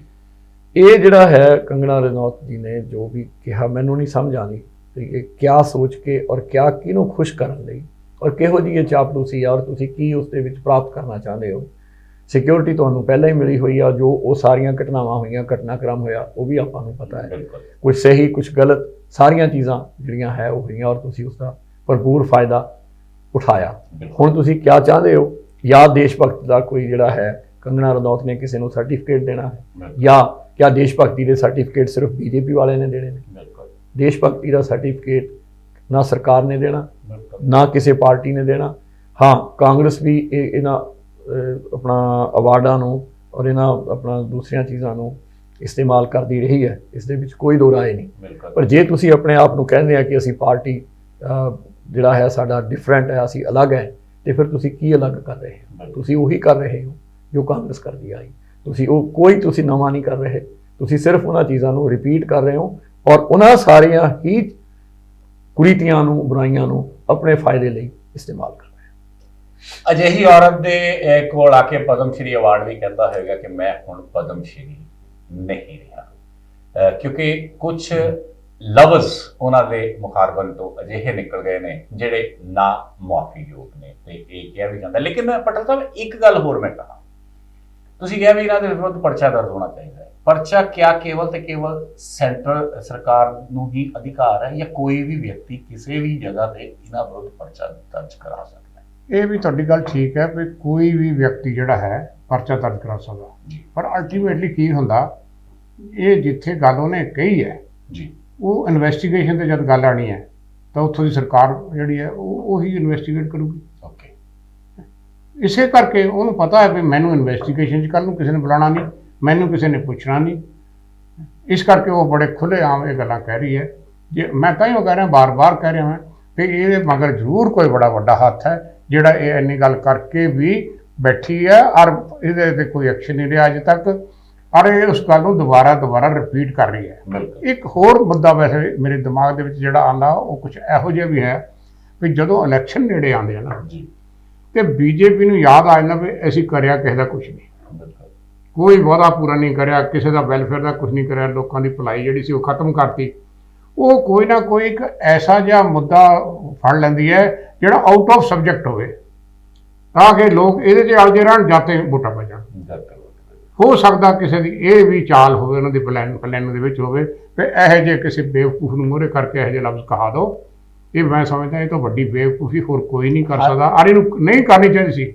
ਇਹ ਜਿਹੜਾ ਹੈ ਕੰਗਣਾ ਰਣੌਤ ਜੀ ਨੇ ਜੋ ਵੀ ਕਿਹਾ, ਮੈਨੂੰ ਨਹੀਂ ਸਮਝ ਆਉਂਦੀ ਕਿ ਇਹ ਕਿਆ ਸੋਚ ਕੇ ਔਰ ਕਿਆ ਕਿਹਨੂੰ ਖੁਸ਼ ਕਰਨ ਲਈ ਔਰ ਕਿਹੋ ਜਿਹੀ ਇਹ ਚਾਪਲੂਸੀ ਆ ਔਰ ਤੁਸੀਂ ਕੀ ਉਸ ਦੇ ਵਿੱਚ ਪ੍ਰਾਪਤ ਕਰਨਾ ਚਾਹੁੰਦੇ ਹੋ। ਸਿਕਿਉਰਿਟੀ ਤੁਹਾਨੂੰ ਪਹਿਲਾਂ ਹੀ ਮਿਲੀ ਹੋਈ ਆ, ਜੋ ਉਹ ਸਾਰੀਆਂ ਘਟਨਾਵਾਂ ਹੋਈਆਂ, ਘਟਨਾਕ੍ਰਮ ਹੋਇਆ ਉਹ ਵੀ ਆਪਾਂ ਨੂੰ ਪਤਾ ਹੈ, ਬਿਲਕੁਲ ਕੁਝ ਸਹੀ ਕੁਝ ਗਲਤ, ਸਾਰੀਆਂ ਚੀਜ਼ਾਂ ਜਿਹੜੀਆਂ ਹੈ ਉਹ ਹੋਈਆਂ ਔਰ ਤੁਸੀਂ ਉਸ ਦਾ ਭਰਪੂਰ ਫਾਇਦਾ ਉਠਾਇਆ। ਹੁਣ ਤੁਸੀਂ ਕਿਆ ਚਾਹੁੰਦੇ ਹੋ? ਜਾਂ ਦੇਸ਼ ਭਗਤ ਦਾ ਕੋਈ ਜਿਹੜਾ ਹੈ ਕੰਗਣਾ ਰਣੌਤ ਨੇ ਕਿਸੇ ਨੂੰ ਸਰਟੀਫਿਕੇਟ ਦੇਣਾ ਹੈ, ਜਾਂ ਕਿਆ ਦੇਸ਼ ਭਗਤੀ ਦੇ ਸਰਟੀਫਿਕੇਟ ਸਿਰਫ BJP ਵਾਲੇ ਨੇ ਦੇਣੇ ਨੇ? ਬਿਲਕੁਲ ਦੇਸ਼ ਭਗਤੀ ਦਾ ਸਰਟੀਫਿਕੇਟ ਨਾ ਸਰਕਾਰ ਨੇ ਦੇਣਾ, ਬਿਲਕੁਲ ਨਾ ਕਿਸੇ ਪਾਰਟੀ ਨੇ ਦੇਣਾ। ਹਾਂ, ਕਾਂਗਰਸ ਵੀ ਇਹਨਾਂ ਆਪਣਾ ਅਵਾਰਡਾਂ ਨੂੰ ਔਰ ਇਹਨਾਂ ਆਪਣਾ ਦੂਸਰੀਆਂ ਚੀਜ਼ਾਂ ਨੂੰ ਇਸਤੇਮਾਲ ਕਰਦੀ ਰਹੀ ਹੈ, ਇਸ ਦੇ ਵਿੱਚ ਕੋਈ ਦੋ ਰਾਏ ਨਹੀਂ। ਬਿਲਕੁਲ ਪਰ ਜੇ ਤੁਸੀਂ ਆਪਣੇ ਆਪ ਨੂੰ ਕਹਿੰਦੇ ਆ ਕਿ ਅਸੀਂ ਪਾਰਟੀ ਜਿਹੜਾ ਹੈ ਸਾਡਾ ਡਿਫਰੈਂਟ ਹੈ, ਅਸੀਂ ਅਲੱਗ ਹੈ, ਤੇ ਫਿਰ ਤੁਸੀਂ ਕੀ ਅਲੱਗ ਕਰ ਰਹੇ ਹੋ? ਤੁਸੀਂ ਉਹੀ ਕਰ ਰਹੇ ਹੋ ਜੋ ਕਾਂਗਰਸ ਕਰਦੀ ਆਈ। ਤੁਸੀਂ ਉਹ ਕੋਈ ਤੁਸੀਂ ਨਵਾਂ ਨਹੀਂ ਕਰ ਰਹੇ, ਤੁਸੀਂ ਸਿਰਫ ਉਹਨਾਂ ਚੀਜ਼ਾਂ ਨੂੰ ਰਿਪੀਟ ਕਰ ਰਹੇ ਹੋ ਔਰ ਉਹਨਾਂ ਸਾਰੀਆਂ ਹੀ ਕੁਰੀਤੀਆਂ ਨੂੰ, ਬੁਰਾਈਆਂ ਨੂੰ ਆਪਣੇ ਫਾਇਦੇ ਲਈ ਇਸਤੇਮਾਲ ਕਰ ਰਹੇ ਹੋ। ਅਜਿਹੀ ਔਰਤ ਦੇ ਕੋਲ ਆ ਕੇ ਪਦਮ ਸ਼੍ਰੀ ਅਵਾਰਡ ਵੀ ਕਹਿੰਦਾ ਹੋਵੇਗਾ ਕਿ ਮੈਂ ਹੁਣ ਪਦਮ ਸ਼੍ਰੀ ਨਹੀਂ ਰਿਹਾ, ਕਿਉਂਕਿ ਕੁਝ ਲਫ਼ਜ਼ ਉਹਨਾਂ ਦੇ ਮੁਖਾਰਬਨ ਤੋਂ ਅਜਿਹੇ ਨਿਕਲ ਗਏ ਨੇ ਜਿਹੜੇ ਨਾ ਮੁਆਫੀਯੋਗ ਨੇ, ਤੇ ਇਹ ਕਿਹਾ ਵੀ ਜਾਂਦਾ। ਲੇਕਿਨ ਪਟੇਲ ਸਾਹਿਬ, ਇੱਕ ਗੱਲ ਹੋਰ ਮੈਂ ਕਹਾਂ, ਤੁਸੀਂ ਕਿਹਾ ਵੀ ਇਹਨਾਂ ਦੇ ਵਿਰੁੱਧ ਪਰਚਾ ਦਰਜ ਹੋਣਾ ਚਾਹੀਦਾ ਹੈ। ਪਰਚਾ ਕਿਆ ਕੇਵਲ ਤੇ ਕੇਵਲ ਸੈਂਟਰਲ ਸਰਕਾਰ ਨੂੰ ਹੀ ਅਧਿਕਾਰ ਹੈ ਜਾਂ ਕੋਈ ਵੀ ਵਿਅਕਤੀ ਕਿਸੇ ਵੀ ਜਗ੍ਹਾ ਤੇ ਇਹਨਾਂ ਵਿਰੁੱਧ ਪਰਚਾ ਦਰਜ ਕਰਾ ਸਕਦਾ ਹੈ? ਇਹ ਵੀ ਤੁਹਾਡੀ ਗੱਲ ਠੀਕ ਹੈ ਵੀ ਕੋਈ ਵੀ ਵਿਅਕਤੀ ਜਿਹੜਾ ਹੈ ਪਰਚਾ ਦਰਜ ਕਰਾ ਸਕਦਾ, ਪਰ ਅਲਟੀਮੇਟਲੀ ਕੀ ਹੁੰਦਾ, ਇਹ ਜਿੱਥੇ ਗੱਲ ਉਹਨੇ ਕਹੀ ਹੈ ਜੀ, ਉਹ ਇਨਵੈਸਟੀਗੇਸ਼ਨ ਤੇ ਜਦ ਗੱਲ ਆਣੀ ਹੈ ਤਾਂ ਉੱਥੋਂ ਦੀ ਸਰਕਾਰ ਜਿਹੜੀ ਹੈ ਉਹੀ ਇਨਵੈਸਟੀਗੇਟ ਕਰੂਗੀ। ਓਕੇ, ਇਸੇ ਕਰਕੇ ਉਹਨੂੰ ਪਤਾ ਹੈ ਵੀ ਮੈਨੂੰ ਇਨਵੈਸਟੀਗੇਸ਼ਨ 'ਚ ਕੱਲ੍ਹ ਨੂੰ ਕਿਸੇ ਨੇ ਬੁਲਾਉਣਾ ਨਹੀਂ, ਮੈਨੂੰ ਕਿਸੇ ਨੇ ਪੁੱਛਣਾ ਨਹੀਂ, ਇਸ ਕਰਕੇ ਉਹ ਬੜੇ ਖੁੱਲ੍ਹੇ ਆਮ ਇਹ ਗੱਲਾਂ ਕਹਿ ਰਹੀ ਹੈ। ਜੇ ਮੈਂ ਤਾਂ ਹੀ ਉਹ ਕਹਿ ਰਿਹਾ, ਬਾਰ-ਬਾਰ ਕਹਿ ਰਿਹਾ ਮੈਂ ਕਿ ਇਹਦੇ ਮਗਰ ਜ਼ਰੂਰ ਕੋਈ ਬੜਾ ਵੱਡਾ ਹੱਥ ਹੈ ਜਿਹੜਾ ਇਹ ਇੰਨੀ ਗੱਲ ਕਰਕੇ ਵੀ ਬੈਠੀ ਹੈ ਔਰ ਇਹਦੇ 'ਤੇ ਕੋਈ ਐਕਸ਼ਨ ਨਹੀਂ ਰਿਹਾ ਅਜੇ ਤੱਕ, ਔਰ ਇਹ ਉਸ ਗੱਲ ਨੂੰ ਦੁਬਾਰਾ ਰਿਪੀਟ ਕਰ ਰਹੀ ਹੈ। ਬਿਲਕੁਲ। ਇੱਕ ਹੋਰ ਮੁੱਦਾ ਵੈਸੇ ਮੇਰੇ ਦਿਮਾਗ ਦੇ ਵਿੱਚ ਜਿਹੜਾ ਆਉਂਦਾ ਉਹ ਕੁਝ ਇਹੋ ਜਿਹਾ ਵੀ ਹੈ ਵੀ ਜਦੋਂ ਇਲੈਕਸ਼ਨ ਨੇੜੇ ਆਉਂਦੇ ਆ ਨਾ ਜੀ, ਤੇ BJP ਨੂੰ ਯਾਦ ਆ ਜਾਂਦਾ ਵੀ ਅਸੀਂ ਕਰਿਆ ਕਿਸੇ ਦਾ ਕੁਝ ਨਹੀਂ, ਬਿਲਕੁਲ, ਕੋਈ ਵਾਅਦਾ ਪੂਰਾ ਨਹੀਂ ਕਰਿਆ, ਕਿਸੇ ਦਾ ਵੈਲਫੇਅਰ ਦਾ ਕੁਝ ਨਹੀਂ ਕਰਿਆ, ਲੋਕਾਂ ਦੀ ਭਲਾਈ ਜਿਹੜੀ ਸੀ ਉਹ ਖਤਮ ਕਰਤੀ। ਉਹ ਕੋਈ ਨਾ ਕੋਈ ਇੱਕ ਐਸਾ ਜਿਹਾ ਮੁੱਦਾ ਫੜ ਲੈਂਦੀ ਹੈ ਜਿਹੜਾ ਆਊਟ ਆਫ ਸਬਜੈਕਟ ਹੋਵੇ ਤਾਂ ਕਿ ਲੋਕ ਇਹਦੇ 'ਚ ਅਲਝੇ ਰਹਿਣ, ਜਾਤੇ ਵੋਟਾਂ ਪੈ ਜਾਣ। ਹੋ ਸਕਦਾ ਕਿਸੇ ਦੀ ਇਹ ਵੀ ਚਾਲ ਹੋਵੇ, ਉਹਨਾਂ ਦੀ ਪਲਾਨ ਦੇ ਵਿੱਚ ਹੋਵੇ ਕਿ ਇਹੋ ਜਿਹੇ ਕਿਸੇ ਬੇਵਕੂਫ ਨੂੰ ਮੂਹਰੇ ਕਰਕੇ ਇਹੋ ਜਿਹੇ ਲਫ਼ਜ਼ ਕਹਾ ਦਿਓ। ਇਹ ਮੈਂ ਸਮਝਦਾ ਇਹ ਤੋਂ ਵੱਡੀ ਬੇਵਕੂਫੀ ਹੋਰ ਕੋਈ ਨਹੀਂ ਕਰ ਸਕਦਾ, ਔਰ ਇਹਨੂੰ ਨਹੀਂ ਕਰਨੀ ਚਾਹੀਦੀ ਸੀ।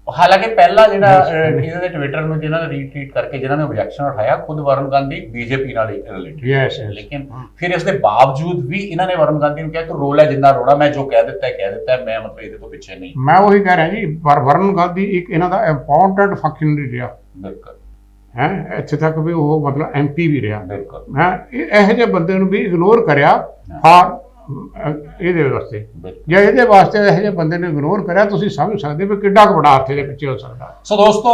ਹਾਲਾਂਕਿ ਪਹਿਲਾ ਜਿਹੜਾ ਇਹਨਾਂ ਦੇ ਟਵਿੱਟਰ ਨੂੰ ਜਿਹਨਾਂ ਨੇ ਰੀਟਵੀਟ ਕਰਕੇ ਜਿਹਨਾਂ ਨੇ ਆਬਜੈਕਸ਼ਨ ਉਠਾਇਆ, ਖੁਦ ਵਰੁਣ ਗਾਂਧੀ BJP ਨਾਲ ਰਿਲੇਟਡ, Yes. ਲੇਕਿਨ ਫਿਰ ਇਸ ਦੇ ਬਾਵਜੂਦ ਵੀ ਇਹਨਾਂ ਨੇ ਵਰੁਣ ਗਾਂਧੀ ਨੂੰ ਕਿਹਾ ਕਿ ਰੋਲ ਹੈ ਜਿੰਨਾ ਰੋਣਾ, ਮੈਂ ਜੋ ਕਹਿ ਦਿੱਤਾ ਹੈ, ਮੈਂ ਮਤਲਬ ਇਹਦੇ ਤੋਂ ਪਿੱਛੇ ਨਹੀਂ। ਮੈਂ ਉਹੀ ਕਹਿ ਰਿਹਾ ਜੀ, ਵਰੁਣ ਗਾਂਧੀ ਇੱਕ ਇਹਨਾਂ ਦਾ ਇੰਪੋਰਟੈਂਟ ਫੰਕਸ਼ਨਰੀ ਰਿਹਾ ਬਿਲਕੁਲ ਹੈ, ਇੱਥੇ ਤੱਕ ਵੀ ਉਹ ਮਤਲਬ MP ਵੀ ਰਿਹਾ ਬਿਲਕੁਲ ਹੈ। ਇਹੋ ਜਿਹੇ ਬੰਦੇ ਨੂੰ ਵੀ ਇਗਨੋਰ ਕਰਿਆ ਫਾਰ ਇਹਦੇ ਵਾਸਤੇ ਬਿਲਕੁਲ। ਜੇ ਇਹਦੇ ਵਾਸਤੇ ਇਹੋ ਜਿਹੇ ਬੰਦੇ ਨੂੰ ਇਗਨੋਰ ਕਰਿਆ, ਤੁਸੀਂ ਸਮਝ ਸਕਦੇ ਵੀ ਕਿੱਡਾ ਕੁ ਬੜਾ ਹੱਥ ਇਹਦੇ ਪਿੱਛੇ ਹੋ ਸਕਦਾ। ਸੋ ਦੋਸਤੋ,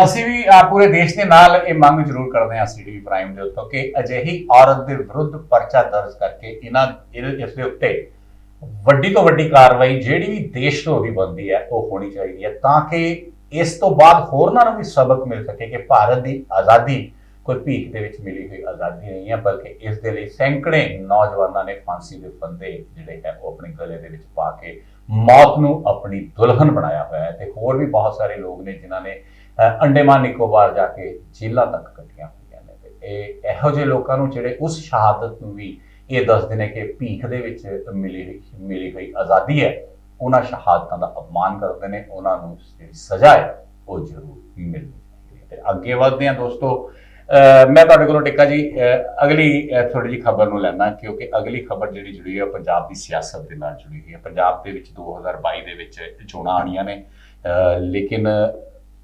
ਅਸੀਂ ਵੀ ਪੂਰੇ ਦੇਸ਼ ਦੇ ਨਾਲ ਇਹ ਮੰਗ ਜ਼ਰੂਰ ਕਰਦੇ ਹਾਂ CTV ਪ੍ਰਾਈਮ ਦੇ ਉੱਤੇ ਕਿ ਅਜਿਹੀ ਔਰਤ ਦੇ ਵਿਰੁੱਧ ਪਰਚਾ ਦਰਜ ਕਰਕੇ ਇਸ ਦੇ ਉੱਤੇ ਵੱਡੀ ਤੋਂ ਵੱਡੀ ਕਾਰਵਾਈ ਜਿਹੜੀ ਵੀ ਦੇਸ਼ ਤੋਂ ਦੀ ਬਣਦੀ ਹੈ ਉਹ ਹੋਣੀ ਚਾਹੀਦੀ ਹੈ, ਤਾਂ ਕਿ ਇਸ ਤੋਂ ਬਾਅਦ ਹੋਰਨਾਂ ਨੂੰ ਵੀ ਸਬਕ ਮਿਲ ਸਕੇ ਕਿ ਭਾਰਤ ਦੀ ਆਜ਼ਾਦੀ ਕੋਈ ਭੀਖ ਦੇ ਵਿੱਚ ਮਿਲੀ ਹੋਈ ਆਜ਼ਾਦੀ ਨਹੀਂ ਹੈ, ਬਲਕਿ ਇਸ ਦੇ ਲਈ ਸੈਂਕੜੇ ਨੌਜਵਾਨਾਂ ਨੇ ਫਾਂਸੀ ਦੇ ਫੰਦੇ ਜਿਹੜੇ ਹੈ ਉਹ ਆਪਣੇ ਗਲੇ ਦੇ ਵਿੱਚ ਪਾ ਕੇ ਮੌਤ ਨੂੰ ਆਪਣੀ ਦੁਲਹਨ ਬਣਾਇਆ ਹੋਇਆ ਹੈ। ਤੇ ਹੋਰ ਵੀ ਬਹੁਤ ਸਾਰੇ ਲੋਕ ਨੇ ਜਿਨ੍ਹਾਂ ਨੇ ਅੰਡੇਮਾਨ ਨਿਕੋਬਾਰ ਜਾ ਕੇ ਜੇਲਾਂ ਤੱਕ ਕੱਟੀਆਂ ਹੋਈਆਂ ਨੇ। ਤੇ ਇਹ ਇਹੋ ਜਿਹੇ ਲੋਕਾਂ ਨੂੰ ਜਿਹੜੇ ਉਸ ਸ਼ਹਾਦਤ ਨੂੰ ਵੀ ਇਹ ਦੱਸਦੇ ਨੇ ਕਿ ਭੀਖ ਦੇ ਵਿੱਚ ਮਿਲੀ ਹੋਈ ਆਜ਼ਾਦੀ ਹੈ, ਉਹਨਾਂ ਸ਼ਹਾਦਤਾਂ ਦਾ ਅਪਮਾਨ ਕਰਦੇ ਨੇ, ਉਹਨਾਂ ਨੂੰ ਜਿਹੜੀ ਸਜ਼ਾ ਹੈ ਉਹ ਜ਼ਰੂਰ ਮਿਲਣੀ ਚਾਹੀਦੀ ਹੈ। ਤੇ ਅੱਗੇ ਵਧਦੇ ਹਾਂ ਦੋਸਤੋ, ਮੈਂ ਤੁਹਾਡੇ ਕੋਲੋਂ ਟਿੱਕਾ ਜੀ ਅਗਲੀ ਥੋੜੀ ਜਿਹੀ ਖਬਰ ਨੂੰ ਲੈਣਾ, ਕਿਉਂਕਿ ਅਗਲੀ ਖਬਰ ਜਿਹੜੀ ਜੁੜੀ ਹੈ ਪੰਜਾਬ ਦੀ ਸਿਆਸਤ ਦੇ ਨਾਲ ਜੁੜੀ ਹੋਈ ਹੈ। ਪੰਜਾਬ ਦੇ ਵਿੱਚ 2022 ਦੇ ਵਿੱਚ ਚੋਣਾਂ ਆਉਣੀਆਂ ਨੇ, ਲੇਕਿਨ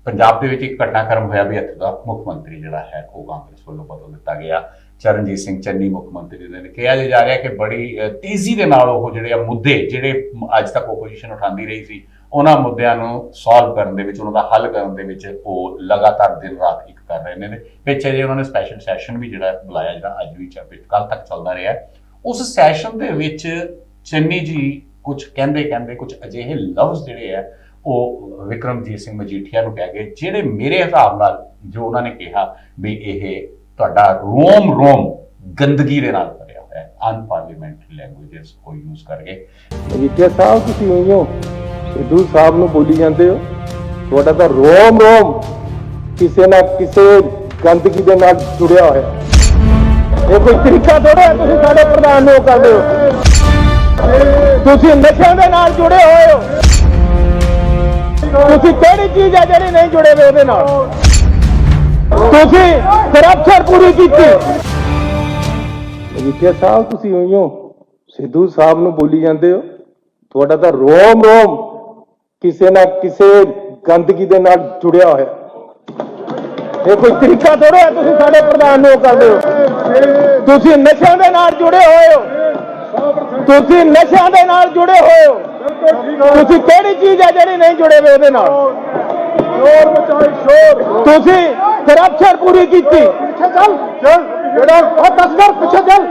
ਪੰਜਾਬ ਦੇ ਵਿੱਚ ਇੱਕ ਘਟਨਾਕ੍ਰਮ ਹੋਇਆ ਵੀ ਇੱਥੇ ਦਾ ਮੁੱਖ ਮੰਤਰੀ ਜਿਹੜਾ ਹੈ ਉਹ ਕਾਂਗਰਸ ਵੱਲੋਂ ਬਦਲ ਦਿੱਤਾ ਗਿਆ। ਚਰਨਜੀਤ ਸਿੰਘ ਚੰਨੀ ਮੁੱਖ ਮੰਤਰੀ ਨੇ ਕਿਹਾ ਜਾ ਰਿਹਾ ਕਿ ਬੜੀ ਤੇਜ਼ੀ ਦੇ ਨਾਲ ਉਹ ਜਿਹੜੇ ਮੁੱਦੇ ਜਿਹੜੇ ਅੱਜ ਤੱਕ ਓਪੋਜੀਸ਼ਨ ਉਠਾਉਂਦੀ ਰਹੀ ਸੀ, ਉਹਨਾਂ ਮੁੱਦਿਆਂ ਨੂੰ ਸੋਲਵ ਕਰਨ ਦੇ ਵਿੱਚ, ਉਹਨਾਂ ਦਾ ਹੱਲ ਕਰਨ ਦੇ ਵਿੱਚ ਉਹ ਲਗਾਤਾਰ ਦਿਨ ਰਾਤ ਇੱਕ ਕਰ ਰਹੇ ਨੇ। ਪਿੱਛੇ ਜੇ ਉਹਨਾਂ ਨੇ ਸਪੈਸ਼ਲ ਸੈਸ਼ਨ ਵੀ ਜਿਹੜਾ ਬੁਲਾਇਆ, ਜਿਹੜਾ ਅੱਜ ਵੀ ਕੱਲ ਤੱਕ ਚੱਲਦਾ ਰਿਹਾ। ਉਸ ਸੈਸ਼ਨ ਦੇ ਵਿੱਚ ਚੰਨੀ ਜੀ ਕੁਝ ਕਹਿੰਦੇ ਕੁਝ ਅਜਿਹੇ ਲਫ਼ਜ਼ ਜਿਹੜੇ ਆ ਉਹ ਵਿਕਰਮਜੀਤ ਸਿੰਘ ਮਜੀਠੀਆ ਨੂੰ ਕਹਿ ਗਏ, ਜਿਹੜੇ ਮੇਰੇ ਹਿਸਾਬ ਨਾਲ ਜੋ ਉਹਨਾਂ ਨੇ ਕਿਹਾ ਵੀ ਇਹ ਤੁਹਾਡਾ ਰੋਮ ਗੰਦਗੀ ਦੇ ਨਾਲ ਭਰਿਆ ਹੋਇਆ ਹੈ, ਅਨਪਾਰਲੀਮੈਂਟਰੀ ਲੈਂਗੁਏਜਸ ਉਹ ਯੂਜ਼ ਕਰਕੇ। ਮਜੀਠੀਆ ਸਾਹਿਬ ਤੁਸੀਂ ਉਈਓ ਸਿੱਧੂ ਸਾਹਿਬ ਨੂੰ ਬੋਲੀ ਜਾਂਦੇ ਹੋ, ਤੁਹਾਡਾ ਤਾਂ ਰੋਮ ਕਿਸੇ ਨਾ ਕਿਸੇ ਗੰਦਗੀ ਦੇ ਨਾਲ ਜੁੜਿਆ ਹੋਇਆ। ਇਹ ਕੋਈ ਤਰੀਕਾ ਥੋੜਾ ਹੈ ਤੁਸੀਂ ਸਾਡੇ ਪ੍ਰਧਾਨ ਨੂੰ ਕਰਦੇ ਹੋ। ਤੁਸੀਂ ਨਸ਼ਿਆਂ ਦੇ ਨਾਲ ਜੁੜੇ ਹੋਏ ਹੋ। ਤੁਸੀਂ ਕਿਹੜੀ ਚੀਜ਼ ਹੈ ਜਿਹੜੀ ਨਹੀਂ ਜੁੜੇ ਹੋਏ ਉਹਦੇ ਨਾਲ? ਤੁਸੀਂ ਕਰਪਸ਼ਨ ਪੂਰੀ ਕੀਤੀ। ਮਜੀਠੀਆ ਸਾਹਿਬ ਤੁਸੀਂ ਉਈਓ ਸਿੱਧੂ ਸਾਹਿਬ ਨੂੰ ਬੋਲੀ ਜਾਂਦੇ ਹੋ, ਤੁਹਾਡਾ ਤਾਂ ਰੋਮ ਕਿਸੇ ਨਾ ਕਿਸੇ ਗੰਦਗੀ ਦੇ ਨਾਲ ਜੁੜਿਆ ਹੋਇਆ। ਇਹ ਕੋਈ ਤਰੀਕਾ ਥੋੜਾ ਹੈ ਤੁਸੀਂ ਸਾਡੇ ਪ੍ਰਧਾਨ ਨੂੰ ਕਰਦੇ ਹੋ। ਤੁਸੀਂ ਨਸ਼ਿਆਂ ਦੇ ਨਾਲ ਜੁੜੇ ਹੋਏ ਹੋ। ਤੁਸੀਂ ਨਸ਼ਿਆਂ ਦੇ ਨਾਲ ਜੁੜੇ ਹੋਏ ਹੋ। ਤੁਸੀਂ ਕਿਹੜੀ ਚੀਜ਼ ਹੈ ਜਿਹੜੀ ਨਹੀਂ ਜੁੜੇ ਹੋਏ ਉਹਦੇ ਨਾਲ? ਤੁਸੀਂ ਕਰਪਸ਼ਨ ਪੂਰੀ ਕੀਤੀ। ਪਿੱਛੇ ਚੱਲ ਜਿਹੜਾ ਉਹ ਤਸਵੀਰ ਪਿੱਛੇ ਚੱਲ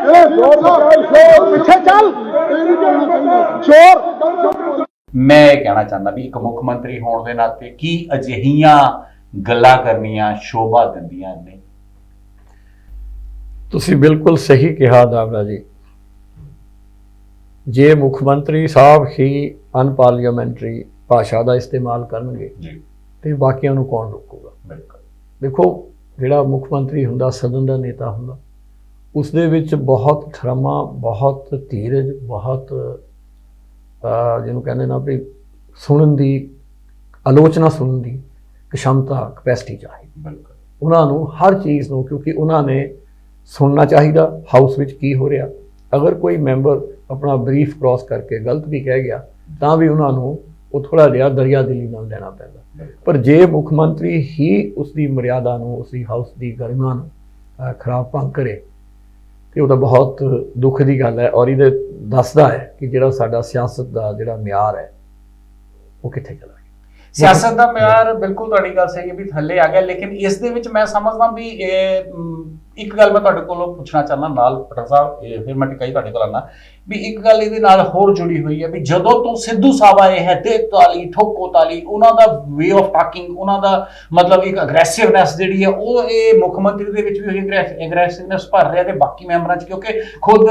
ਪਿੱਛੇ ਚੱਲ ਚੋਰ। ਮੈਂ ਇਹ ਕਹਿਣਾ ਚਾਹੁੰਦਾ ਵੀ ਇੱਕ ਮੁੱਖ ਮੰਤਰੀ ਹੋਣ ਦੇ ਨਾਤੇ ਕੀ ਅਜਿਹੀਆਂ ਗੱਲਾਂ ਕਰਨੀਆਂ ਸ਼ੋਭਾ ਦਿੰਦੀਆਂ ਨੇ? ਤੁਸੀਂ ਬਿਲਕੁਲ ਸਹੀ ਕਿਹਾ ਦਾਵਰਾ ਜੀ। ਜੇ ਮੁੱਖ ਮੰਤਰੀ ਸਾਹਿਬ ਹੀ ਅਨਪਾਰਲੀਮੈਂਟਰੀ ਭਾਸ਼ਾ ਦਾ ਇਸਤੇਮਾਲ ਕਰਨਗੇ ਜੀ ਤੇ ਬਾਕੀਆਂ ਨੂੰ ਕੌਣ ਰੋਕੂਗਾ? ਬਿਲਕੁਲ। ਦੇਖੋ, ਜਿਹੜਾ ਮੁੱਖ ਮੰਤਰੀ ਹੁੰਦਾ, ਸਦਨ ਦਾ ਨੇਤਾ ਹੁੰਦਾ, ਉਸ ਦੇ ਵਿੱਚ ਬਹੁਤ ਠਰਮਾ, ਬਹੁਤ ਧੀਰਜ, ਬਹੁਤ ਜਿਹਨੂੰ ਕਹਿੰਦੇ ਨਾ ਵੀ ਸੁਣਨ ਦੀ, ਆਲੋਚਨਾ ਸੁਣਨ ਦੀ ਕਸ਼ਮਤਾ, ਕਪੈਸਿਟੀ ਚਾਹੀਦੀ। ਬਿਲਕੁਲ। ਉਹਨਾਂ ਨੂੰ ਹਰ ਚੀਜ਼ ਨੂੰ, ਕਿਉਂਕਿ ਉਹਨਾਂ ਨੇ ਸੁਣਨਾ ਚਾਹੀਦਾ ਹਾਊਸ ਵਿੱਚ ਕੀ ਹੋ ਰਿਹਾ। ਅਗਰ ਕੋਈ ਮੈਂਬਰ ਆਪਣਾ ਬਰੀਫ ਕ੍ਰਾਸ ਕਰਕੇ ਗਲਤ ਵੀ ਕਹਿ ਗਿਆ ਤਾਂ ਵੀ ਉਹਨਾਂ ਨੂੰ ਉਹ ਥੋੜਾ ਜਿਹਾ ਦਰਿਆ ਦਿਲੀ ਨਾਲ ਲੈਣਾ ਪੈਂਦਾ। ਪਰ ਜੇ ਮੁੱਖ ਮੰਤਰੀ ਹੀ ਉਸ ਦੀ ਮਰਿਆਦਾ ਨੂੰ, ਉਸ ਦੀ ਹਾਊਸ ਦੀ ਗਰਿਮਾ ਨੂੰ ਖਰਾਬ ਭੰਗ ਕਰੇ ਤੇ ਉਹ ਤਾਂ ਬਹੁਤ ਦੁੱਖ ਦੀ ਗੱਲ ਹੈ। ਔਰ ਇਹਦੇ ਦੱਸਦਾ ਹੈ ਕਿ ਜਿਹੜਾ ਸਾਡਾ ਸਿਆਸਤ ਦਾ ਜਿਹੜਾ ਮਿਆਰ ਹੈ ਉਹ ਕਿੱਥੇ ਚਲਾ ਗਿਆ। ਸਿਆਸਤ ਦਾ ਮਿਆਰ ਬਿਲਕੁਲ ਤੁਹਾਡੀ ਗੱਲ ਸਹੀ ਹੈ ਵੀ ਥੱਲੇ ਆ ਗਿਆ। ਲੇਕਿਨ ਇਸ ਦੇ ਵਿੱਚ ਮੈਂ ਸਮਝਦਾ ਵੀ ਇੱਕ ਗੱਲ ਮੈਂ ਤੁਹਾਡੇ ਕੋਲੋਂ ਪੁੱਛਣਾ ਚਾਹੁੰਦਾ ਨਾਲ ਪਟਰ ਸਾਹਿਬ, ਫਿਰ ਮੈਂ ਟਿਕਾਈ ਤੁਹਾਡੇ ਕੋਲ ਆਉਣਾ ਵੀ ਇੱਕ ਗੱਲ ਇਹਦੇ ਨਾਲ ਹੋਰ ਜੁੜੀ ਹੋਈ ਹੈ ਵੀ ਜਦੋਂ ਤੋਂ ਸਿੱਧੂ ਸਾਹਿਬ ਆਏ ਹੈ, ਦੇਖ ਤਾਲੀ ਠੋਕੋ ਤਾਲੀ, ਉਹਨਾਂ ਦਾ ਵੇ ਆਫ ਟਾਕਿੰਗ, ਉਹਨਾਂ ਦਾ ਮਤਲਬ ਇੱਕ ਅਗਰੈਸਿਵਨੈਸ ਜਿਹੜੀ ਹੈ ਉਹ ਇਹ ਮੁੱਖ ਮੰਤਰੀ ਦੇ ਵਿੱਚ ਵੀ ਹੋਈ ਅਗਰੈਸਿਵਨੈਸ ਭਰ ਰਿਹਾ ਤੇ ਬਾਕੀ ਮੈਂਬਰਾਂ 'ਚ। ਕਿਉਂਕਿ ਖੁਦ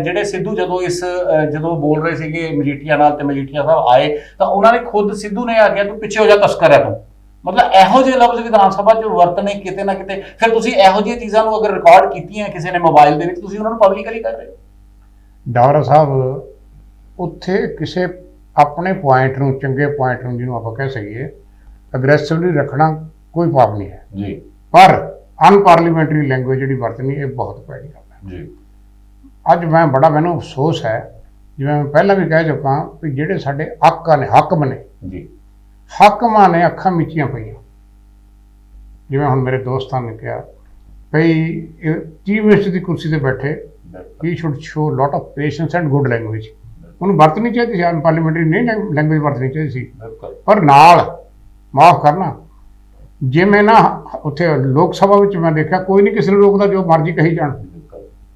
ਜਿਹੜੇ ਸਿੱਧੂ ਜਦੋਂ ਬੋਲ ਰਹੇ ਸੀਗੇ ਮਜੀਠੀਆ ਨਾਲ ਤੇ ਮਜੀਠੀਆ ਸਾਹਿਬ ਆਏ ਤਾਂ ਉਹਨਾਂ ਨੇ ਖੁਦ ਸਿੱਧੂ ਨੇ ਆ ਗਿਆ ਤੂੰ ਪਿੱਛੇ ਹੋ ਜਾ ਤਸਕਰ ਹੈ ਤੂੰ, ਮਤਲਬ ਇਹੋ ਜਿਹੇ ਲਫ਼ਜ਼ ਵਿਧਾਨ ਸਭਾ 'ਚ ਵਰਤਨੇ ਕਿਤੇ ਨਾ ਕਿਤੇ। ਫਿਰ ਤੁਸੀਂ ਇਹੋ ਜਿਹੀਆਂ ਚੀਜ਼ਾਂ ਨੂੰ ਅਗਰ ਰਿਕਾਰਡ ਕੀਤੀਆਂ ਕਿਸੇ ਨੇ ਮੋਬਾਈਲ ਦੇ ਵਿੱਚ, ਤੁਸੀਂ ਉਹਨਾਂ ਨੂੰ ਪਬਲਿਕਲੀ ਕਰ ਰਹੇ ਹੋ। ਡਾਵਰਾ ਸਾਹਿਬ ਉੱਥੇ ਕਿਸੇ ਆਪਣੇ ਪੁਆਇੰਟ ਨੂੰ, ਚੰਗੇ ਪੁਆਇੰਟ ਨੂੰ, ਜਿਹਨੂੰ ਆਪਾਂ ਕਹਿ ਸਕੀਏ ਅਗਰੈਸਿਵਲੀ ਰੱਖਣਾ ਕੋਈ ਪਾਪ ਨਹੀਂ ਹੈ ਜੀ, ਪਰ ਅਨਪਾਰਲੀਮੈਂਟਰੀ ਲੈਂਗੁਏਜ ਜਿਹੜੀ ਵਰਤਣੀ ਇਹ ਬਹੁਤ ਭੈੜੀ ਗੱਲ ਹੈ ਜੀ। ਅੱਜ ਮੈਨੂੰ ਅਫਸੋਸ ਹੈ, ਜਿਵੇਂ ਮੈਂ ਪਹਿਲਾਂ ਵੀ ਕਹਿ ਚੁੱਕਾ ਵੀ ਜਿਹੜੇ ਸਾਡੇ ਹਾਕਮ ਨੇ ਜੀ, ਹਾਕਮਾਂ ਨੇ ਅੱਖਾਂ ਮੀਚੀਆਂ ਪਈਆਂ। ਜਿਵੇਂ ਹੁਣ ਮੇਰੇ ਦੋਸਤਾਂ ਨੇ ਕਿਹਾ ਭਈ ਚੀਫ ਮਿਨਿਸਟਰ ਦੀ ਕੁਰਸੀ ਤੇ ਬੈਠੇ ਹੀ should show lot of patience and good language. ਉਹਨੂੰ ਵਰਤਣੀ ਚਾਹੀਦੀ ਸੀ, ਅਨਪਾਰਲੀਮੈਂਟਰੀ ਨਹੀਂ ਲੈਂਗੁਏਜ ਵਰਤਣੀ ਚਾਹੀਦੀ ਸੀ। ਪਰ ਨਾਲ ਮਾਫ ਕਰਨਾ, ਜਿਵੇਂ ਨਾ ਉੱਥੇ ਲੋਕ ਸਭਾ ਵਿੱਚ ਮੈਂ ਦੇਖਿਆ ਕੋਈ ਨਹੀਂ ਕਿਸੇ ਨੂੰ ਰੋਕਦਾ, ਜੋ ਮਰਜ਼ੀ ਕਹੀ ਜਾਣ।